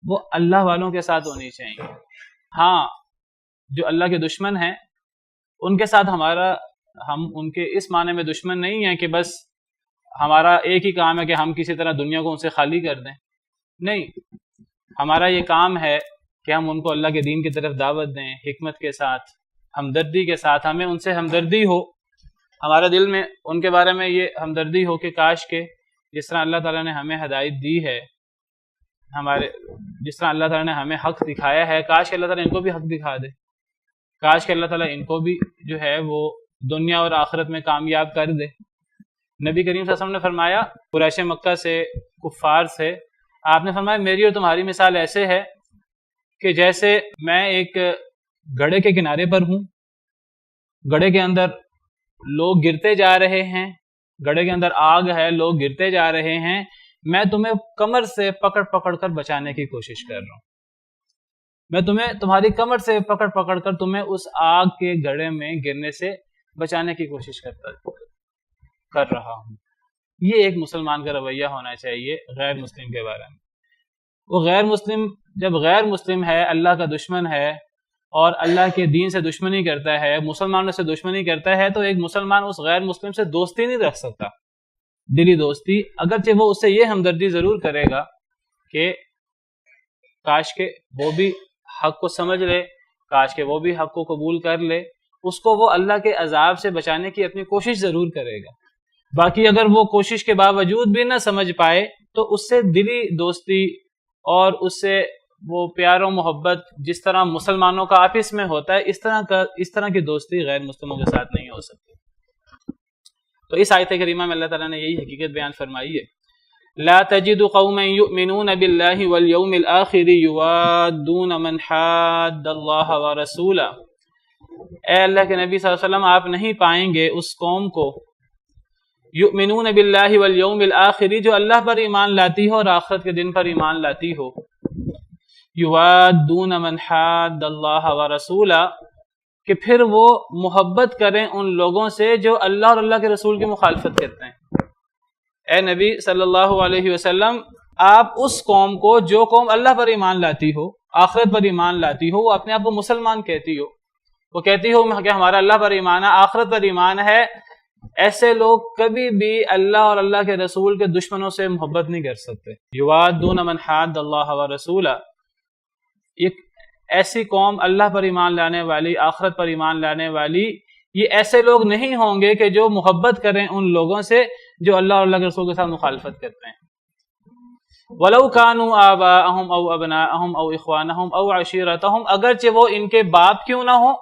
وہ اللہ والوں کے ساتھ ہونی چاہیے. ہاں، جو اللہ کے دشمن ہیں ان کے ساتھ ہم ان کے اس معنی میں دشمن نہیں ہیں کہ بس ہمارا ایک ہی کام ہے کہ ہم کسی طرح دنیا کو ان سے خالی کر دیں. نہیں، ہمارا یہ کام ہے کہ ہم ان کو اللہ کے دین کی طرف دعوت دیں، حکمت کے ساتھ، ہمدردی کے ساتھ. ہمیں ان سے ہمدردی ہو، ہمارے دل میں ان کے بارے میں یہ ہمدردی ہو کہ کاش کے جس طرح اللہ تعالیٰ نے ہمیں ہدایت دی ہے، جس طرح اللہ تعالیٰ نے ہمیں حق دکھایا ہے، کاش کہ اللہ تعالیٰ ان کو بھی حق دکھا دے، کاش کہ اللہ تعالیٰ ان کو بھی جو ہے وہ دنیا اور آخرت میں کامیاب کر دے. نبی کریم صلی اللہ علیہ وسلم نے فرمایا قریش مکہ سے، کفار سے، آپ نے فرمایا میری اور تمہاری مثال ایسے ہے کہ جیسے میں ایک گڑھے کے کنارے پر ہوں، گڑھے کے اندر لوگ گرتے جا رہے ہیں، گڑھے کے اندر آگ ہے، لوگ گرتے جا رہے ہیں، میں تمہیں کمر سے پکڑ پکڑ کر بچانے کی کوشش کر رہا ہوں، میں تمہیں تمہاری کمر سے پکڑ پکڑ کر تمہیں اس آگ کے گڑھے میں گرنے سے بچانے کی کوشش کر رہا ہوں۔ یہ ایک مسلمان کا رویہ ہونا چاہیے غیر مسلم کے بارے میں۔ وہ غیر مسلم جب غیر مسلم ہے، اللہ کا دشمن ہے اور اللہ کے دین سے دشمنی کرتا ہے، مسلمانوں سے دشمنی کرتا ہے، تو ایک مسلمان اس غیر مسلم سے دوستی نہیں رکھ سکتا، دلی دوستی، اگرچہ وہ اس سے یہ ہمدردی ضرور کرے گا کہ کاش کہ وہ بھی حق کو سمجھ لے، کاش کہ وہ بھی حق کو قبول کر لے، اس کو وہ اللہ کے عذاب سے بچانے کی اپنی کوشش ضرور کرے گا۔ باقی اگر وہ کوشش کے باوجود بھی نہ سمجھ پائے تو اس سے دلی دوستی اور اس سے وہ پیار و محبت جس طرح مسلمانوں کا آپس میں ہوتا ہے، اس طرح کی دوستی غیر مسلموں کے ساتھ نہیں ہو سکتی۔ تو اس آیت کریمہ میں اللہ تعالیٰ نے یہی حقیقت بیان فرمائی ہے، لا تجد قوما يؤمنون بالله واليوم الآخر يوادون من حاد اللہ ورسولہ۔ اے اللہ کے نبی صلی اللہ علیہ وسلم، آپ نہیں پائیں گے اس قوم کو یؤمنون باللہ والیوم الآخر جو اللہ پر ایمان لاتی ہو اور آخرت کے دن پر ایمان لاتی ہو، یوادون من حاد اللہ ورسولہ، کہ پھر وہ محبت کریں ان لوگوں سے جو اللہ اور اللہ کے رسول کی مخالفت کرتے ہیں۔ اے نبی صلی اللہ علیہ وسلم، آپ اس قوم کو جو قوم اللہ پر ایمان لاتی ہو، آخرت پر ایمان لاتی ہو، وہ اپنے آپ کو مسلمان کہتی ہو، وہ کہتی ہو کہ ہمارا اللہ پر ایمان ہے، آخرت پر ایمان ہے، ایسے لوگ کبھی بھی اللہ اور اللہ کے رسول کے دشمنوں سے محبت نہیں کر سکتے۔ یوادون من حاد اللہ ورسولہ، ایک ایسی قوم اللہ پر ایمان لانے والی، آخرت پر ایمان لانے والی، یہ ایسے لوگ نہیں ہوں گے کہ جو محبت کریں ان لوگوں سے جو اللہ اور اللہ کے رسول کے ساتھ مخالفت کرتے ہیں۔ وَلَوْ كَانُوا آبَاءَهُمْ أَوْ أَبْنَاءَهُمْ أَوْ إِخْوَانَهُمْ أَوْ عَشِيرَتَهُمْ، اگرچہ وہ ان کے باپ کیوں نہ ہوں،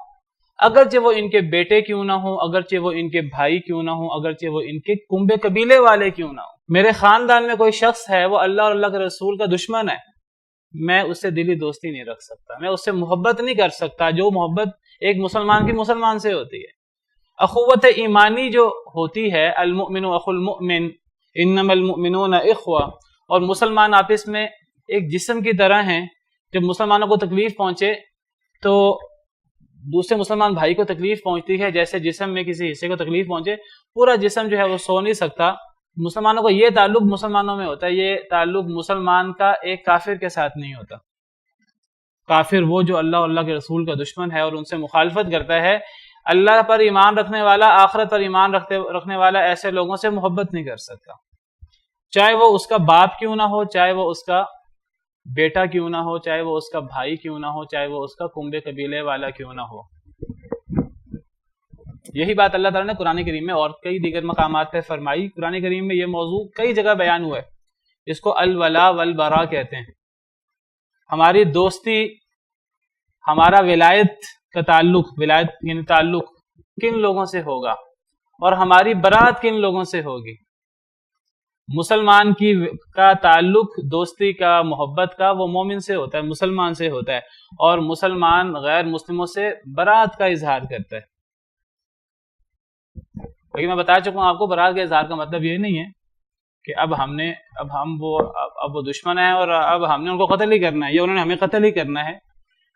اگرچہ وہ ان کے بیٹے کیوں نہ ہوں، اگرچہ وہ ان کے بھائی کیوں نہ ہوں، اگرچہ وہ ان کے کنبے قبیلے والے کیوں نہ ہوں، میرے خاندان میں کوئی شخص ہے وہ اللہ اور اللہ کے رسول کا دشمن ہے، میں اس سے دلی دوستی نہیں رکھ سکتا، میں اس سے محبت نہیں کر سکتا جو محبت ایک مسلمان کی مسلمان سے ہوتی ہے۔ اخوت ایمانی جو ہوتی ہے، المؤمن اخو المؤمن انما المؤمنون اخوہ، اور مسلمان آپس میں ایک جسم کی طرح ہیں، جب مسلمانوں کو تکلیف پہنچے تو دوسرے مسلمان بھائی کو تکلیف پہنچتی ہے، جیسے جسم میں کسی حصے کو تکلیف پہنچے پورا جسم جو ہے وہ سو نہیں سکتا۔ مسلمانوں کو یہ تعلق مسلمانوں میں ہوتا ہے، یہ تعلق مسلمان کا ایک کافر کے ساتھ نہیں ہوتا۔ کافر وہ جو اللہ اور اللہ کے رسول کا دشمن ہے اور ان سے مخالفت کرتا ہے، اللہ پر ایمان رکھنے والا، آخرت پر ایمان رکھنے والا ایسے لوگوں سے محبت نہیں کر سکتا، چاہے وہ اس کا باپ کیوں نہ ہو، چاہے وہ اس کا بیٹا کیوں نہ ہو، چاہے وہ اس کا بھائی کیوں نہ ہو، چاہے وہ اس کا کنبے قبیلے والا کیوں نہ ہو۔ یہی بات اللہ تعالیٰ نے قرآن کریم میں اور کئی دیگر مقامات پہ فرمائی۔ قرآن کریم میں یہ موضوع کئی جگہ بیان ہوا ہے، اس کو الولا والبرا کہتے ہیں۔ ہماری دوستی، ہمارا ولایت کا تعلق، ولایت یعنی تعلق کن لوگوں سے ہوگا اور ہماری برات کن لوگوں سے ہوگی۔ مسلمان کا تعلق، دوستی کا، محبت کا، وہ مومن سے ہوتا ہے، مسلمان سے ہوتا ہے، اور مسلمان غیر مسلموں سے برات کا اظہار کرتا ہے۔ لیکن میں بتا چکا ہوں آپ کو، برات کے اظہار کا مطلب یہ نہیں ہے کہ اب وہ دشمن ہے اور اب ہم نے ان کو قتل ہی کرنا ہے یا انہوں نے ہمیں قتل ہی کرنا ہے۔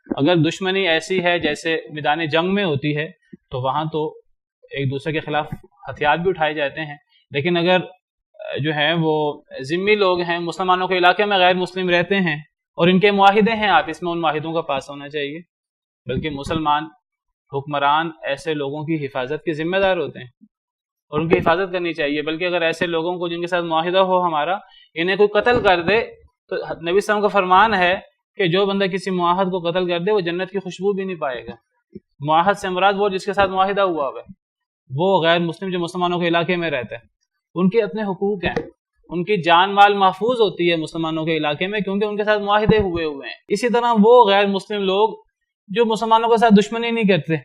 اگر دشمنی ایسی ہے جیسے میدان جنگ میں ہوتی ہے تو وہاں تو ایک دوسرے کے خلاف ہتھیار بھی اٹھائے جاتے ہیں، لیکن اگر جو ہیں وہ ذمہ لوگ ہیں، مسلمانوں کے علاقے میں غیر مسلم رہتے ہیں اور ان کے معاہدے ہیں آپس میں، ان معاہدوں کا پاس ہونا چاہیے۔ بلکہ مسلمان حکمران ایسے لوگوں کی حفاظت کے ذمہ دار ہوتے ہیں اور ان کی حفاظت کرنی چاہیے۔ بلکہ اگر ایسے لوگوں کو جن کے ساتھ معاہدہ ہو ہمارا، انہیں کوئی قتل کر دے تو نبی صلی اللہ علیہ وسلم کا فرمان ہے کہ جو بندہ کسی معاہد کو قتل کر دے وہ جنت کی خوشبو بھی نہیں پائے گا۔ معاہد سے مراد وہ جس کے ساتھ معاہدہ ہوا ہے، وہ غیر مسلم جو مسلمانوں کے علاقے میں رہتا ہے، ان کے اپنے حقوق ہیں، ان کی جان مال محفوظ ہوتی ہے مسلمانوں کے علاقے میں، کیونکہ ان کے ساتھ معاہدے ہوئے ہیں۔ اسی طرح وہ غیر مسلم لوگ جو مسلمانوں کے ساتھ دشمنی نہیں کرتے،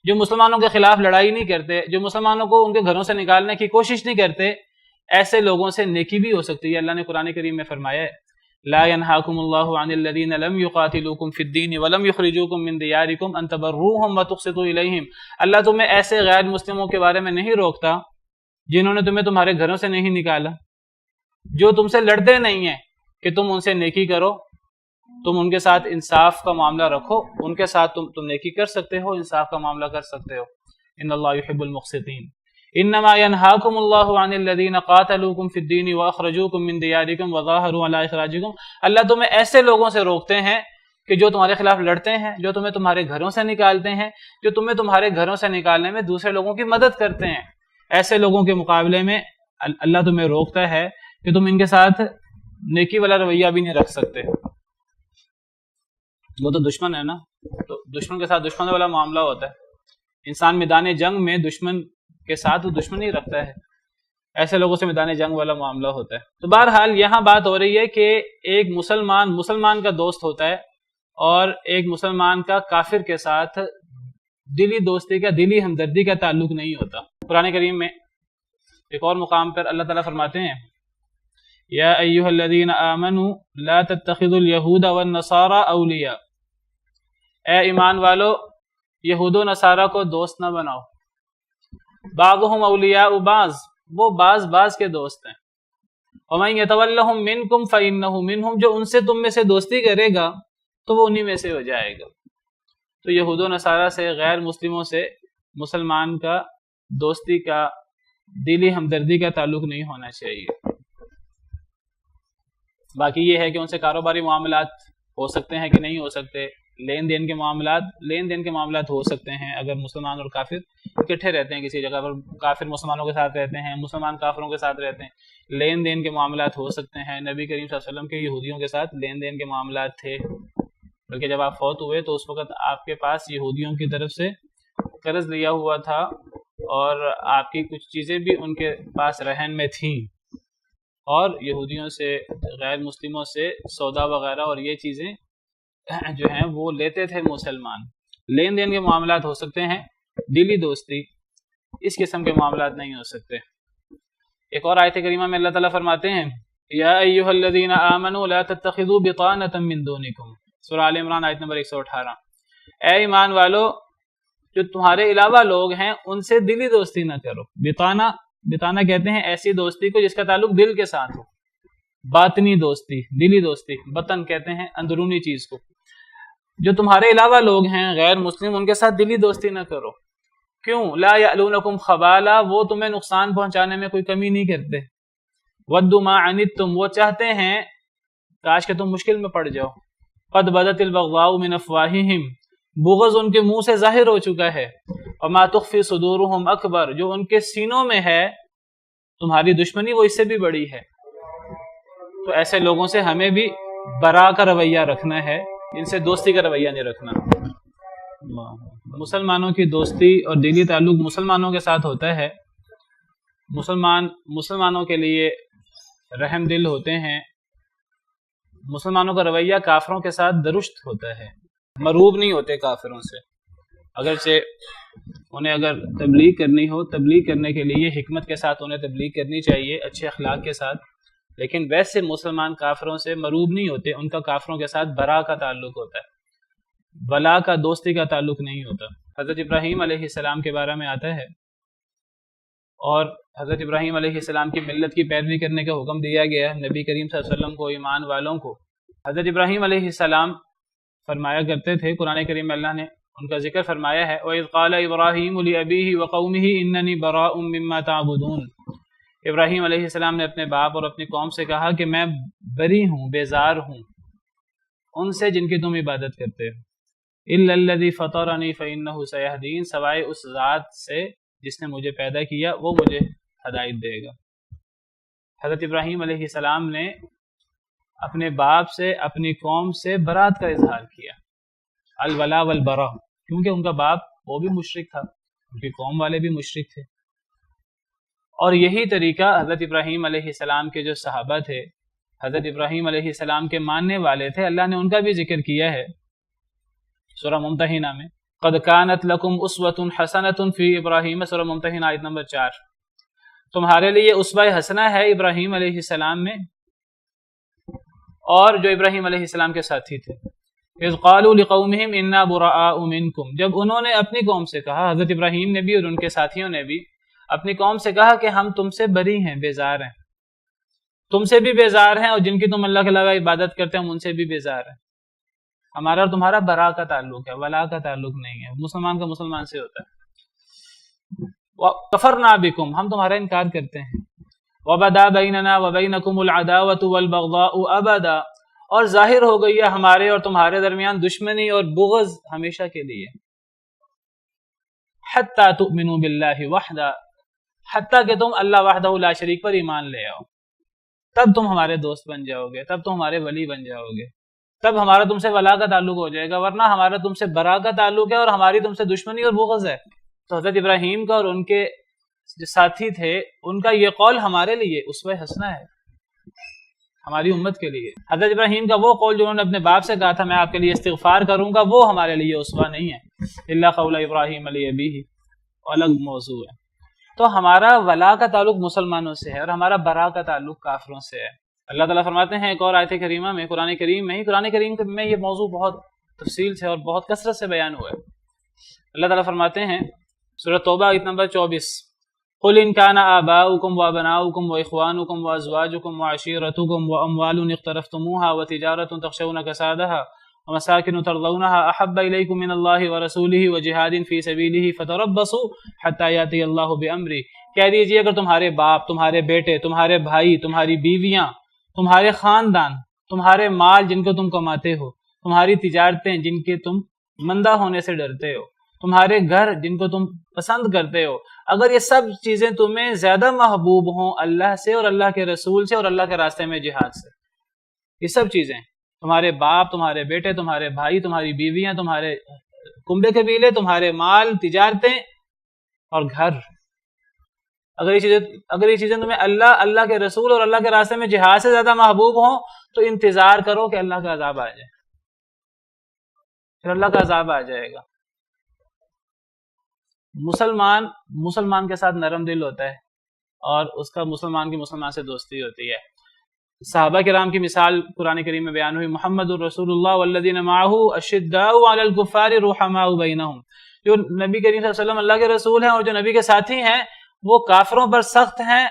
جو مسلمانوں کے خلاف لڑائی نہیں کرتے، جو مسلمانوں کو ان کے گھروں سے نکالنے کی کوشش نہیں کرتے، ایسے لوگوں سے نیکی بھی ہو سکتی ہے۔ اللہ نے قرآن کریم میں فرمایا ہے، لا ينهاكم الله عن الذين لم يقاتلوكم في الدين ولم يخرجوكم من دياركم ان تبروهم وتقسطوا اليهم۔ اللہ تمہیں ایسے غیر مسلموں کے بارے میں نہیں روکتا جنہوں نے تمہیں تمہارے گھروں سے نہیں نکالا جو تم سے لڑتے نہیں ہیں کہ تم ان سے نیکی کرو، تم ان کے ساتھ انصاف کا معاملہ رکھو، ان کے ساتھ تم نیکی کر سکتے ہو، انصاف کا معاملہ کر سکتے ہو۔ ان اللہ یحب المقسطین۔ انما ینہاکم اللہ عن الذین قاتلوکم فی الدین واخرجوکم من دیارکم وظاہروا علی اخراجکم۔ اللہ تمہیں ایسے لوگوں سے روکتے ہیں کہ جو تمہارے خلاف لڑتے ہیں، جو تمہیں تمہارے گھروں سے نکالتے ہیں، جو تمہیں تمہارے گھروں سے نکالنے میں دوسرے لوگوں کی مدد کرتے ہیں، ایسے لوگوں کے مقابلے میں اللہ تمہیں روکتا ہے کہ تم ان کے ساتھ نیکی والا رویہ بھی نہیں رکھ سکتے۔ وہ تو دشمن ہے نا، تو دشمن کے ساتھ دشمن والا معاملہ ہوتا ہے۔ انسان میدان جنگ میں دشمن کے ساتھ وہ دشمنی رکھتا ہے، ایسے لوگوں سے میدان جنگ والا معاملہ ہوتا ہے۔ تو بہرحال یہاں بات ہو رہی ہے کہ ایک مسلمان کا دوست ہوتا ہے، اور ایک مسلمان کا کافر کے ساتھ دلی دوستی کا، دلی ہمدردی کا تعلق نہیں ہوتا۔ قرآن کریم میں ایک اور مقام پر اللہ تعالیٰ فرماتے ہیں یا ایھا الذین آمنوا لا تتخذوا اليہود والنصارى اولیاء، اے ایمان والو یہود و نصارہ کو دوست نہ بناؤ، بعضهم اولیاء بعض، وہ بعض کے دوست ہیں، ومن یتولہم منکم فانہ منہم، جو ان سے تم میں سے دوستی کرے گا تو وہ انہی میں سے ہو جائے گا۔ تو یہود و نصارہ سے، غیر مسلموں سے مسلمان کا دوستی کا، دلی ہمدردی کا تعلق نہیں ہونا چاہیے۔ باقی یہ ہے کہ ان سے کاروباری معاملات ہو سکتے ہیں کہ نہیں ہو سکتے، لین دین کے معاملات ہو سکتے ہیں اگر مسلمان اور کافر اکٹھے رہتے ہیں کسی جگہ پر، کافر مسلمانوں کے ساتھ رہتے ہیں، مسلمان کافروں کے ساتھ رہتے ہیں، لین دین کے معاملات ہو سکتے ہیں۔ نبی کریم صلی اللہ علیہ وسلم کے یہودیوں کے ساتھ لین دین کے معاملات تھے، بلکہ جب آپ فوت ہوئے تو اس وقت آپ کے پاس یہودیوں کی طرف سے قرض لیا ہوا تھا، اور آپ کی کچھ چیزیں بھی ان کے پاس رہن میں تھیں، اور یہودیوں سے، غیر مسلموں سے سودا وغیرہ اور یہ چیزیں جو ہیں وہ لیتے تھے مسلمان۔ لین دین کے معاملات ہو سکتے ہیں، دلی دوستی اس قسم کے معاملات نہیں ہو سکتے۔ ایک اور آیت کریمہ میں اللہ تعالیٰ فرماتے ہیں یا ایھا الذین آمنوا لا تتخذوا بطانۃ من دونکم، سورہ آل عمران آیت نمبر 118۔ اے ایمان والو جو تمہارے علاوہ لوگ ہیں ان سے دلی دوستی نہ کرو۔ بطانہ کہتے ہیں ایسی دوستی کو جس کا تعلق دل کے ساتھ ہو، باطنی دوستی، دلی دوستی، بطن کہتے ہیں اندرونی چیز کو۔ جو تمہارے علاوہ لوگ ہیں غیر مسلم، ان کے ساتھ دلی دوستی نہ کرو۔ کیوں؟ لا یألونکم خبالا، وہ تمہیں نقصان پہنچانے میں کوئی کمی نہیں کرتے۔ ودوا ما عنتم، وہ چاہتے ہیں کاش کہ تم مشکل میں پڑ جاؤ۔ قد بدت البغضاء من افواہہم، بغض ان کے منہ سے ظاہر ہو چکا ہے۔ وما تخفی صدورہم اکبر، جو ان کے سینوں میں ہے تمہاری دشمنی وہ اس سے بھی بڑی ہے۔ تو ایسے لوگوں سے ہمیں بھی برا کا رویہ رکھنا ہے، ان سے دوستی کا رویہ نہیں رکھنا۔ مسلمانوں کی دوستی اور دلی تعلق مسلمانوں کے ساتھ ہوتا ہے، مسلمانوں کے لیے رحم دل ہوتے ہیں، مسلمانوں کا رویہ کافروں کے ساتھ درست ہوتا ہے، مروب نہیں ہوتے کافروں سے۔ اگرچہ انہیں اگر تبلیغ کرنی ہو، تبلیغ کرنے کے لیے حکمت کے ساتھ انہیں تبلیغ کرنی چاہیے، اچھے اخلاق کے ساتھ، لیکن ویسے مسلمان کافروں سے مروب نہیں ہوتے، ان کا کافروں کے ساتھ برا کا تعلق ہوتا ہے، ولا کا، دوستی کا تعلق نہیں ہوتا۔ حضرت ابراہیم علیہ السلام کے بارے میں آتا ہے، اور حضرت ابراہیم علیہ السلام کی ملت کی پیروی کرنے کا حکم دیا گیا نبی کریم صلی اللہ علیہ وسلم کو، ایمان والوں کو۔ حضرت ابراہیم علیہ السلام فرمایا کرتے تھے، قرآن کریم میں اللہ نے ان کا ذکر فرمایا ہے وَإِذْ قَالَ إِبْرَاهِيمُ لِأَبِيهِ وَقَوْمِهِ إِنَّنِي بَرَاءٌ مِّمَّا تَعْبُدُونَ۔ ابراہیم علیہ السلام نے اپنے باپ اور اپنی قوم سے کہا کہ میں بری ہوں، بیزار ہوں ان سے جن کی تم عبادت کرتے ہو، إِلَّا الَّذِي فَطَرَنِي فَإِنَّهُ سَيَهْدِينِ، سوائے اس ذات سے جس نے مجھے پیدا کیا وہ مجھے ہدایت دے گا۔ حضرت ابراہیم علیہ السلام نے اپنے باپ سے، اپنی قوم سے برات کا اظہار کیا، الولا والبرا، کیونکہ ان کا باپ وہ بھی مشرک تھا، ان کی قوم والے بھی مشرک تھے۔ اور یہی طریقہ حضرت ابراہیم علیہ السلام کے جو صحابہ تھے، حضرت ابراہیم علیہ السلام کے ماننے والے تھے، اللہ نے ان کا بھی ذکر کیا ہے سورہ ممتحنہ میں، قد کانت لکم اسوۃ حسنۃ فی ابراہیم، سورہ ممتحنہ آیت نمبر 4، تمہارے لیے اسوہ حسنہ ہے ابراہیم علیہ السلام میں اور جو ابراہیم علیہ السلام کے ساتھی تھے۔ اذ قالوا لقومہم انا براء منکم، جب انہوں نے اپنی قوم سے کہا، حضرت ابراہیم نے بھی اور ان کے ساتھیوں نے بھی اپنی قوم سے کہا کہ ہم تم سے بری ہیں، بیزار ہیں۔ تم سے بھی بیزار ہیں اور جن کی تم اللہ کے علاوہ عبادت کرتے ہیں ان سے بھی بیزار ہیں. ہمارا اور تمہارا برا کا تعلق ہے، ولا کا تعلق نہیں ہے. مسلمان کا مسلمان سے ہوتا ہے. کفرنا بکم، ہم تمہارا انکار کرتے ہیں. وبدا بیننا وبینکم العداوۃ والبغضاء ابدا، اور ظاہر ہو گئی ہے ہمارے اور تمہارے درمیان دشمنی اور بغض ہمیشہ کے لیے. حتی تؤمنوا باللہ وحدہ، حتیٰ کہ تم اللہ وحدہ لا شریک پر ایمان لے آؤ، تب تم ہمارے دوست بن جاؤ گے، تب تم ہمارے ولی بن جاؤ گے، تب ہمارا تم سے ولا کا تعلق ہو جائے گا، ورنہ ہمارا تم سے برا کا تعلق ہے اور ہماری تم سے دشمنی اور بغض ہے. تو حضرت ابراہیم کا اور ان کے جو ساتھی تھے ان کا یہ قول ہمارے لیے اسوہ حسنہ ہے، ہماری امت کے لیے. حضرت ابراہیم کا وہ قول جو انہوں نے اپنے باپ سے کہا تھا میں آپ کے لیے استغفار کروں گا، وہ ہمارے لیے اسوہ نہیں ہے. الا قول ابراہیم علی ابیہ، الگ موضوع ہے. تو ہمارا ولا کا تعلق مسلمانوں سے ہے اور ہمارا برا کا تعلق کافروں سے ہے. اللہ تعالیٰ فرماتے ہیں ایک اور آیت کریمہ میں، قرآن کریم میں یہ موضوع بہت تفصیل سے اور بہت کثرت سے بیان ہوا ہے. اللہ تعالیٰ فرماتے ہیں سورۃ توبہ آیت نمبر 24، قل ان كان آباؤكم وابناؤكم واخوانكم وازواجكم وعشيرتكم واموال اقترفتموها وتجارة تخشون كسادها ومساكن ترضونها احب اليكم من الله ورسوله وجهاد في سبيله فتربصوا حتى ياتي الله بامره. کہہ دیجیے اگر تمہارے باپ، تمہارے بیٹے، تمہارے بھائی، تمہاری بیویاں، تمہارے خاندان، تمہارے مال جن کو تم کماتے ہو، تمہاری تجارتیں جن کے تم مندہ ہونے سے ڈرتے ہو، تمہارے گھر جن کو تم پسند کرتے ہو، اگر یہ سب چیزیں تمہیں زیادہ محبوب ہوں اللہ سے اور اللہ کے رسول سے اور اللہ کے راستے میں جہاد سے، یہ سب چیزیں تمہارے باپ، تمہارے بیٹے، تمہارے بھائی، تمہاری بیویاں، تمہارے کنبے قبیلے، تمہارے مال، تجارتیں اور گھر، اگر یہ چیزیں تمہیں اللہ کے رسول اور اللہ کے راستے میں جہاد سے زیادہ محبوب ہوں تو انتظار کرو کہ اللہ کا عذاب آ جائے، پھر اللہ کا عذاب آ جائے گا. مسلمان کے ساتھ نرم دل ہوتا ہے اور اس کا مسلمان کی مسلمان سے دوستی ہوتی ہے. صحابہ کرام کی مثال قرآن کریم میں بیان ہوئی، محمد الرسول اللہ والذین معہ اشداء علی الکفار رحماء بینہم. جو نبی کریم صلی اللہ علیہ وسلم اللہ کے رسول ہیں اور جو نبی کے ساتھی ہیں وہ کافروں پر سخت ہیں،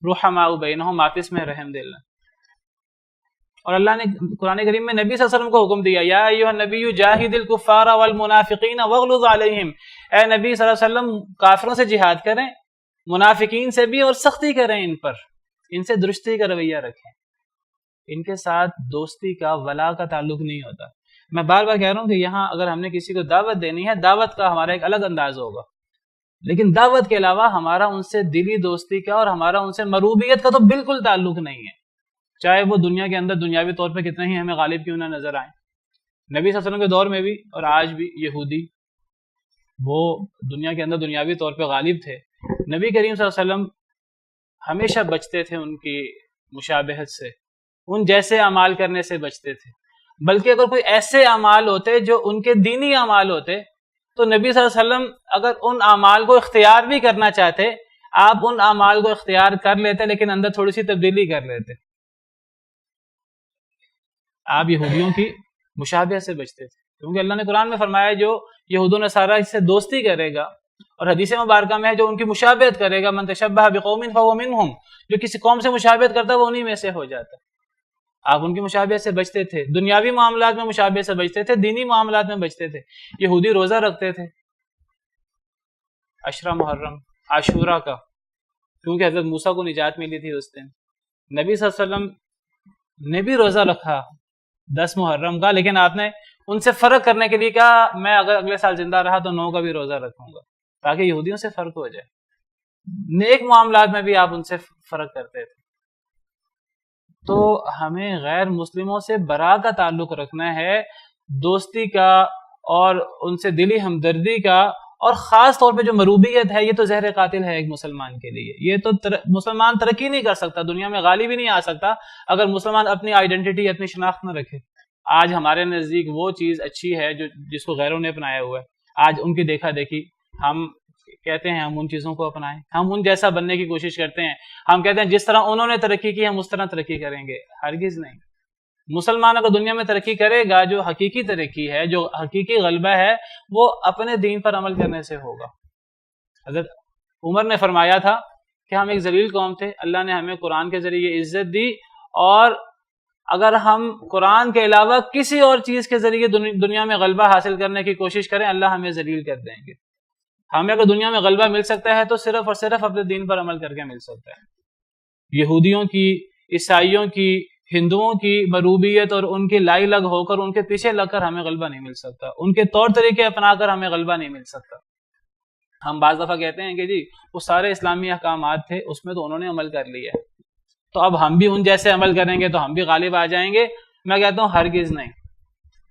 رحماء بینہم، آپس میں رحم دل ہیں. اور اللہ نے قرآن کریم میں نبی صلی اللہ علیہ وسلم کو حکم دیا، یا ایھا النبی جاہد الکفار والمنافقین واغلظ علیہم، اے نبی صلی اللہ علیہ وسلم کافروں سے جہاد کریں، منافقین سے بھی، اور سختی کریں ان پر، ان سے درستی کا رویہ رکھیں، ان کے ساتھ دوستی کا ولا کا تعلق نہیں ہوتا. میں بار بار کہہ رہا ہوں کہ یہاں اگر ہم نے کسی کو دعوت دینی ہے، دعوت کا ہمارا ایک الگ انداز ہوگا، لیکن دعوت کے علاوہ ہمارا ان سے دلی دوستی کا اور ہمارا ان سے مروبیت کا تو بالکل تعلق نہیں ہے، چاہے وہ دنیا کے اندر دنیاوی طور پہ کتنے ہی ہمیں غالب کیوں نہ نظر آئیں. نبی صلی اللہ علیہ وسلم کے دور میں بھی اور آج بھی یہودی وہ دنیا کے اندر دنیاوی طور پہ غالب تھے. نبی کریم صلی اللہ علیہ وسلم ہمیشہ بچتے تھے ان کی مشابہت سے، ان جیسے اعمال کرنے سے بچتے تھے. بلکہ اگر کوئی ایسے اعمال ہوتے جو ان کے دینی اعمال ہوتے تو نبی صلی اللہ علیہ وسلم اگر ان اعمال کو اختیار بھی کرنا چاہتے، آپ ان اعمال کو اختیار کر لیتے لیکن اندر تھوڑی سی تبدیلی کر لیتے. آپ یہودیوں کی مشابہت سے بچتے تھے کیونکہ اللہ نے قرآن میں فرمایا جو یہود و نصارہ سے دوستی کرے گا، اور حدیث مبارکہ میں ہے جو ان کی مشابہت کرے گا، من تشبہ بقوم فہو منہم، جو کسی قوم سے مشابہت کرتا ہے وہ انہی میں سے ہو جاتا ہے. آپ ان کی مشابہت سے بچتے تھے، دنیاوی معاملات میں مشابہت سے بچتے تھے، دینی معاملات میں بچتے تھے. یہودی روزہ رکھتے تھے عشرہ محرم عاشورہ کا، کیونکہ حضرت موسیٰ کو نجات ملی تھی اس دن. نبی صلی اللہ علیہ وسلم نے بھی روزہ رکھا 10 محرم کا، لیکن آپ نے ان سے فرق کرنے کے لیے کہا میں اگر اگلے سال زندہ رہا تو 9 کا بھی روزہ رکھوں گا تاکہ یہودیوں سے فرق ہو جائے. نیک معاملات میں بھی آپ ان سے فرق کرتے تھے. تو ہمیں غیر مسلموں سے برا کا تعلق رکھنا ہے، دوستی کا اور ان سے دلی ہمدردی کا، اور خاص طور پہ جو مروبیت ہے یہ تو زہر قاتل ہے ایک مسلمان کے لیے. یہ تو مسلمان ترقی نہیں کر سکتا، دنیا میں غالب ہی نہیں آ سکتا اگر مسلمان اپنی آئیڈینٹی، اپنی شناخت نہ رکھے. آج ہمارے نزدیک وہ چیز اچھی ہے جس کو غیروں نے اپنایا ہوا ہے. آج ان کی دیکھا دیکھی ہم کہتے ہیں ہم ان چیزوں کو اپنائیں، ہم ان جیسا بننے کی کوشش کرتے ہیں. ہم کہتے ہیں جس طرح انہوں نے ترقی کی ہم اس طرح ترقی کریں گے. ہرگز نہیں. مسلمان اگر دنیا میں ترقی کرے گا، جو حقیقی ترقی ہے، جو حقیقی غلبہ ہے، وہ اپنے دین پر عمل کرنے سے ہوگا. حضرت عمر نے فرمایا تھا کہ ہم ایک ذلیل قوم تھے، اللہ نے ہمیں قرآن کے ذریعے عزت دی، اور اگر ہم قرآن کے علاوہ کسی اور چیز کے ذریعے دنیا میں غلبہ حاصل کرنے کی کوشش کریں، اللہ ہمیں ذلیل کر دیں گے۔ ہمیں اگر دنیا میں غلبہ مل سکتا ہے تو صرف اور صرف اپنے دین پر عمل کر کے مل سکتا ہے۔ یہودیوں کی، عیسائیوں کی، ہندوؤں کی مروبیت اور ان کی لائی لگ ہو کر، ان کے پیچھے لگ کر ہمیں غلبہ نہیں مل سکتا، ان کے طور طریقے اپنا کر ہمیں غلبہ نہیں مل سکتا۔ ہم بعض دفعہ کہتے ہیں کہ جی وہ سارے اسلامی احکامات تھے، اس میں تو انہوں نے عمل کر لیا ہے، تو اب ہم بھی ان جیسے عمل کریں گے تو ہم بھی غالب آ جائیں گے۔ میں کہتا ہوں ہرگز نہیں۔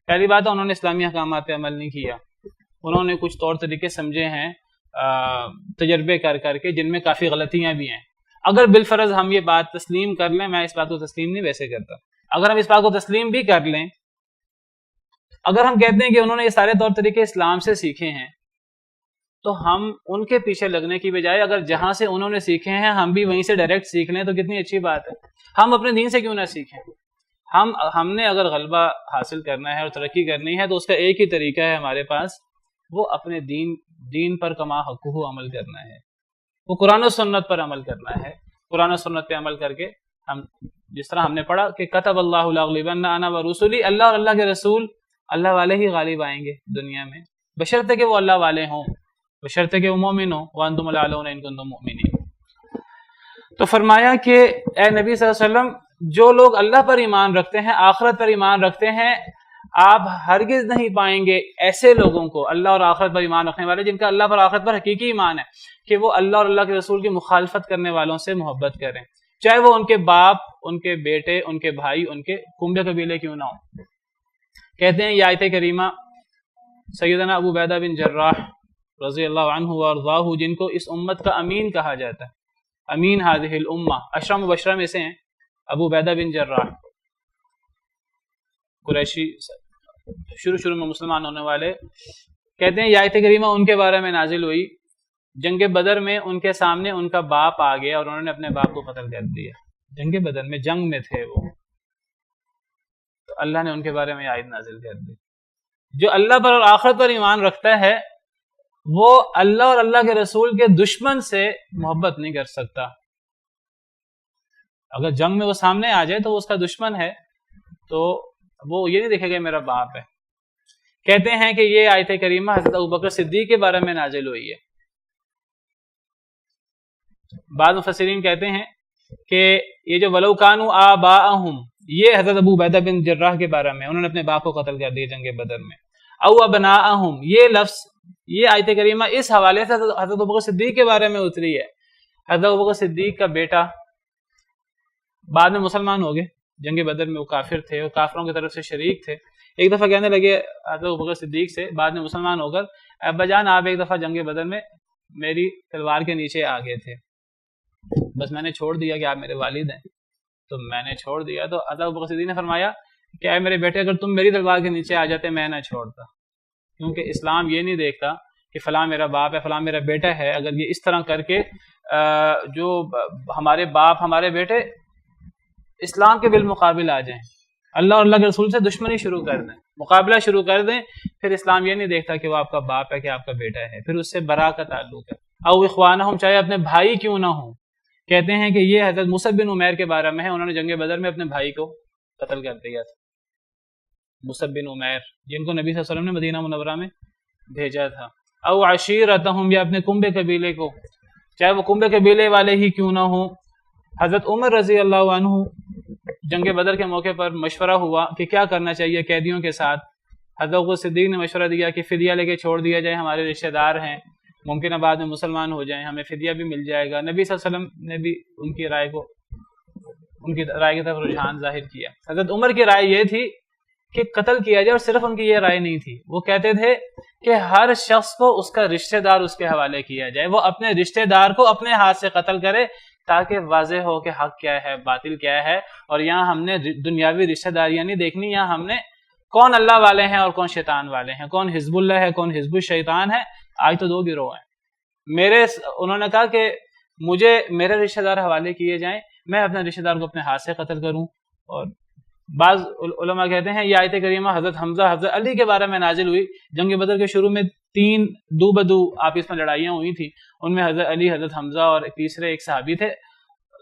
پہلی بات ہے انہوں نے اسلامی احکامات پہ عمل نہیں کیا، انہوں نے کچھ طور طریقے سمجھے ہیں تجربے کر کر کے، جن میں کافی غلطیاں بھی ہیں۔ اگر بالفرض ہم یہ بات تسلیم کر لیں، میں اس بات کو تسلیم نہیں ویسے کرتا، اگر ہم اس بات کو تسلیم بھی کر لیں، اگر ہم کہتے ہیں کہ انہوں نے یہ سارے طور طریقے اسلام سے سیکھے ہیں، تو ہم ان کے پیچھے لگنے کی بجائے اگر جہاں سے انہوں نے سیکھے ہیں ہم بھی وہیں سے ڈائریکٹ سیکھ لیں تو کتنی اچھی بات ہے۔ ہم اپنے دین سے کیوں نہ سیکھیں؟ ہم نے اگر غلبہ حاصل کرنا ہے اور ترقی کرنی ہے تو اس کا ایک ہی طریقہ ہے ہمارے پاس، وہ اپنے دین پر کما حقہ عمل کرنا ہے، وہ قرآن و سنت پر عمل کرنا ہے۔ قرآن و سنت پہ عمل کر کے ہم، جس طرح ہم نے پڑھا کہ کتب اللہ لاغلبن انا ورسلی، اللہ اور اللہ کے رسول، اللہ والے ہی غالب آئیں گے دنیا میں، بشرطے کہ وہ اللہ والے ہوں، بشرطے کہ وہ مومن ہوں، وانتم الاعلون ان کنتم مؤمنین۔ تو فرمایا کہ اے نبی صلی اللہ علیہ وسلم، جو لوگ اللہ پر ایمان رکھتے ہیں، آخرت پر ایمان رکھتے ہیں، آپ ہرگز نہیں پائیں گے ایسے لوگوں کو، اللہ اور آخرت پر ایمان رکھنے والے جن کا اللہ پر آخرت پر حقیقی ایمان ہے، کہ وہ اللہ اور اللہ کے رسول کی مخالفت کرنے والوں سے محبت کریں، چاہے وہ ان کے باپ، ان کے بیٹے، ان کے بھائی، ان کے کنبے قبیلے کیوں نہ ہوں۔ کہتے ہیں یہ آیت کریمہ سیدنا ابو عبیدہ بن جراح رضی اللہ عنہ وارضاہ، جن کو اس امت کا امین کہا جاتا ہے، امین ہذہ الامہ، عشرہ مبشرہ میں سے ہیں ابو عبیدہ بن جراح، قریشی، شروع میں مسلمان ہونے والے۔ کہتے ہیں یہ آیت کریمہ ان کے بارے میں نازل ہوئی، جنگ بدر میں ان کے سامنے ان کا باپ آ گیا اور انہوں نے اپنے باپ کو قتل کر دیا، جنگ بدر میں، جنگ میں تھے وہ، تو اللہ نے ان کے بارے میں آیت نازل کر دی۔ جو اللہ پر اور آخرت پر ایمان رکھتا ہے وہ اللہ اور اللہ کے رسول کے دشمن سے محبت نہیں کر سکتا۔ اگر جنگ میں وہ سامنے آ جائے تو وہ اس کا دشمن ہے، تو وہ یہ نہیں دیکھے گا میرا باپ ہے۔ کہتے ہیں کہ یہ آیت کریمہ حضرت ابوبکر صدیق کے بارے میں نازل ہوئی ہے۔ بعض مفسرین کہتے ہیں کہ یہ جو وَلَوْ كَانُوا آبَاءَهُمْ، یہ حضرت ابو عبیدہ بن جراح کے بارے میں، انہوں نے اپنے باپ کو قتل کر دیا جنگ بدر میں۔ او ابناءہم، یہ لفظ، یہ آیت کریمہ اس حوالے سے حضرت ابوبکر صدیق کے بارے میں اتری ہے۔ حضرت ابوبکر صدیق کا بیٹا بعد میں مسلمان ہو گئے، جنگ بدر میں وہ کافر تھے، وہ کافروں کی طرف سے شریک تھے۔ ایک دفعہ کہنے لگے حضرت ابوبکر صدیق سے، بعد میں مسلمان ہو کر، ابا جان آپ ایک دفعہ جنگ بدر میں میری تلوار کے نیچے آ گئے تھے، بس میں نے چھوڑ دیا کہ آپ میرے والد ہیں، تو میں نے چھوڑ دیا۔ تو حضرت ابوبکر صدیق نے فرمایا کہ اے میرے بیٹے، اگر تم میری تلوار کے نیچے آ جاتے میں نہ چھوڑتا، کیونکہ اسلام یہ نہیں دیکھتا کہ فلاں میرا باپ ہے، فلاں میرا بیٹا ہے۔ اگر یہ اس طرح کر کے جو ہمارے باپ، ہمارے بیٹے اسلام کے بالمقابل آ جائیں، اللہ اور اللہ کے رسول سے دشمنی شروع کر دیں، مقابلہ شروع کر دیں، پھر اسلام یہ نہیں دیکھتا کہ وہ آپ کا باپ ہے کہ آپ کا بیٹا ہے، پھر اس سے برا کا تعلق ہے۔ او اخوانہم، چاہے اپنے بھائی کیوں نہ ہوں۔ کہتے ہیں کہ یہ حضرت مصعب بن عمیر کے بارے میں ہے، انہوں نے جنگ بدر میں اپنے بھائی کو قتل کر دیا تھا، مصعب بن عمیر، جن کو نبی صلی اللہ علیہ وسلم نے مدینہ منورہ میں بھیجا تھا۔ او عشیرتہم، یا اپنے کنبے قبیلے کو، چاہے وہ کنبے قبیلے والے ہی کیوں نہ ہوں۔ حضرت عمر رضی اللہ عنہ، جنگ بدر کے موقع پر مشورہ ہوا کہ کیا کرنا چاہیے قیدیوں کے ساتھ۔ حضرت ابوبکر صدیق نے مشورہ دیا کہ فدیہ لے کے چھوڑ دیا جائے، ہمارے رشتہ دار ہیں، ممکن ہے بعد میں مسلمان ہو جائیں، ہمیں فدیہ بھی مل جائے گا۔ نبی صلی اللہ علیہ وسلم نے بھی ان کی رائے کی طرف رجحان ظاہر کیا۔ حضرت عمر کی رائے یہ تھی کہ قتل کیا جائے، اور صرف ان کی یہ رائے نہیں تھی، وہ کہتے تھے کہ ہر شخص کو اس کا رشتہ دار اس کے حوالے کیا جائے، وہ اپنے رشتہ دار کو اپنے ہاتھ سے قتل کرے، تاکہ واضح ہو کہ حق کیا ہے، باطل کیا ہے۔ اور یہاں ہم نے دنیاوی رشتہ داریاں نہیں دیکھنی، یہاں ہم نے کون اللہ والے ہیں اور کون شیطان والے ہیں، کون حزب اللہ ہے، کون حزب الشیطان ہے۔ آج تو دو گروہ ہیں۔ انہوں نے کہا کہ مجھے میرے رشتہ دار حوالے کیے جائیں، میں اپنے رشتہ دار کو اپنے ہاتھ سے قتل کروں۔ اور بعض علماء کہتے ہیں یہ آیت کریمہ حضرت حمزہ، حضرت علی کے بارے میں نازل ہوئی، جنگ بدر کے شروع میں 3 دو بدو آپس میں لڑائیاں ہوئی تھیں، ان میں حضرت علی، حضرت حمزہ اور تیسرے ایک صحابی تھے.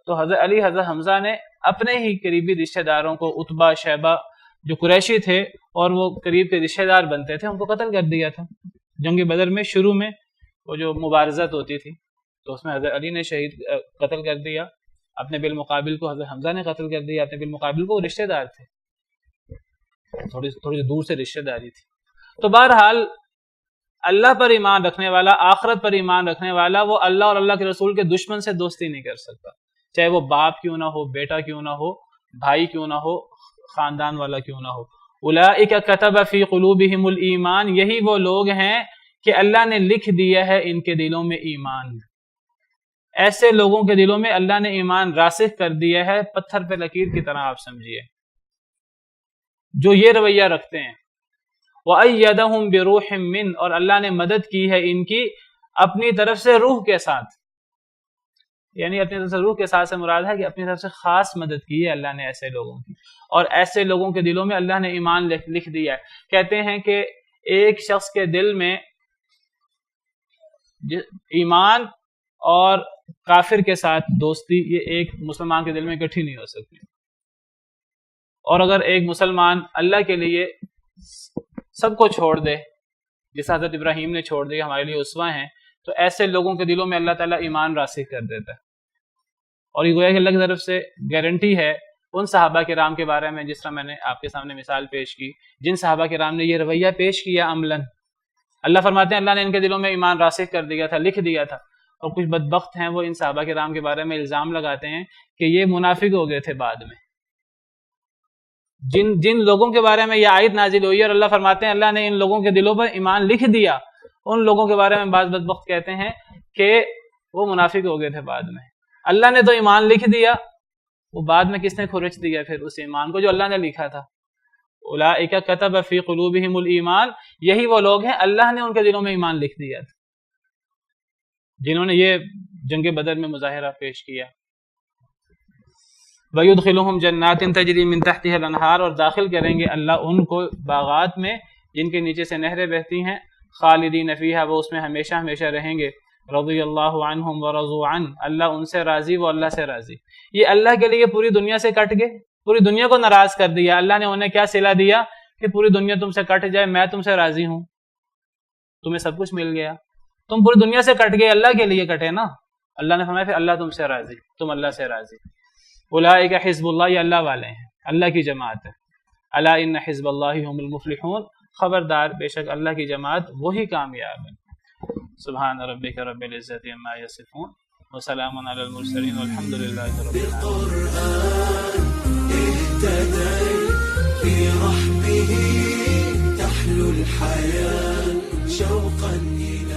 تو حضرت علی، حضرت حمزہ نے اپنے ہی قریبی رشتہ داروں کو، عتبہ، شیبہ جو قریشی تھے اور وہ قریب کے رشتہ دار بنتے تھے، ان کو قتل کر دیا تھا. جنگ بدر میں شروع میں وہ جو مبارزت ہوتی تھی تو اس میں حضرت علی نے شہید قتل کر دیا، اپنے بالمقابل کو حضرت حمزہ نے قتل کر دیا. اپنے بالمقابل کو وہ رشتہ دار تھے، تھوڑی دور سے رشتہ داری تھی. تو بہرحال اللہ پر ایمان رکھنے والا، آخرت پر ایمان رکھنے والا، وہ اللہ اور اللہ کے رسول کے دشمن سے دوستی نہیں کر سکتا، چاہے وہ باپ کیوں نہ ہو، بیٹا کیوں نہ ہو، بھائی کیوں نہ ہو، خاندان والا کیوں نہ ہو. اولئک کتب فی قلوبہم الایمان، یہی وہ لوگ ہیں کہ اللہ نے لکھ دیا ہے ان کے دلوں میں ایمان. ایسے لوگوں کے دلوں میں اللہ نے ایمان راسخ کر دیا ہے، پتھر پہ لکیر کی طرح آپ سمجھیے، جو یہ رویہ رکھتے ہیں. وَأَيَّدَهُمْ بِرُوحٍ مِّنْ، اور اللہ نے مدد کی ہے ان کی اپنی طرف سے روح کے ساتھ. یعنی اپنی طرف سے روح کے ساتھ سے مراد ہے کہ اپنی طرف سے خاص مدد کی ہے اللہ نے ایسے لوگوں کی، اور ایسے لوگوں کے دلوں میں اللہ نے ایمان لکھ دیا ہے. کہتے ہیں کہ ایک شخص کے دل میں ایمان اور کافر کے ساتھ دوستی، یہ ایک مسلمان کے دل میں اکٹھی نہیں ہو سکتی. اور اگر ایک مسلمان اللہ کے لیے سب کو چھوڑ دے، جس حضرت ابراہیم نے چھوڑ دیا، ہمارے لیے اسوہ ہیں، تو ایسے لوگوں کے دلوں میں اللہ تعالیٰ ایمان راسخ کر دیتا ہے. اور یہ گویا کہ اللہ کی طرف سے گارنٹی ہے ان صحابہ کرام کے بارے میں، جس طرح میں نے آپ کے سامنے مثال پیش کی، جن صحابہ کرام نے یہ رویہ پیش کیا عملاً. اللہ فرماتے ہیں اللہ نے ان کے دلوں میں ایمان راسخ کر دیا تھا، لکھ دیا تھا. اور کچھ بدبخت ہیں وہ ان صحابہ کرام کے بارے میں الزام لگاتے ہیں کہ یہ منافق ہو گئے تھے بعد میں. جن لوگوں کے بارے میں یہ آیت نازل ہوئی اور اللہ فرماتے ہیں اللہ نے ان لوگوں کے دلوں پر ایمان لکھ دیا، ان لوگوں کے بارے میں بعض بدبخت کہتے ہیں کہ وہ منافق ہو گئے تھے بعد میں. اللہ نے تو ایمان لکھ دیا، وہ بعد میں کس نے کھرچ دیا پھر اس ایمان کو جو اللہ نے لکھا تھا. اولئک کتب فی قلوبہم الایمان، یہی وہ لوگ ہیں اللہ نے ان کے دلوں میں ایمان لکھ دیا تھا، جنہوں نے یہ جنگ بدر میں مظاہرہ پیش کیا. وَيُدْخِلُهُمْ جَنَّاتٍ تَجْرِي مِن تَحْتِهَا الْأَنْهَارُ، اور داخل کریں گے اللہ ان کو باغات میں جن کے نیچے سے نہریں بہتی ہیں. خالدین فیہا، وہ اس میں ہمیشہ ہمیشہ رہیں گے. رضی اللہ عنہم ورضوا عنہ، اللہ ان سے راضی، وہ اللہ سے راضی. یہ اللہ کے لیے پوری دنیا سے کٹ گئے، پوری دنیا کو ناراض کر دیا. اللہ نے انہیں کیا صلہ دیا کہ پوری دنیا تم سے کٹ جائے، میں تم سے راضی ہوں، تمہیں سب کچھ مل گیا. تم پوری دنیا سے کٹ گئے، اللہ کے لیے کٹے نا. اللہ نے فرمایا پھر اللہ تم سے راضی، تم اللہ سے راضی. اولئک حزب اللہ، یہ اللہ والے ہیں، اللہ کی جماعت ہے. الا ان حزب اللہ هم المفلحون، خبردار بے شک اللہ کی جماعت وہی کامیاب ہے. سبحان ربک رب العزت عما یصفون وسلام علی المرسلین والحمد للہ رب العالمین. في رحمه تحلو الحياة شوقا إلى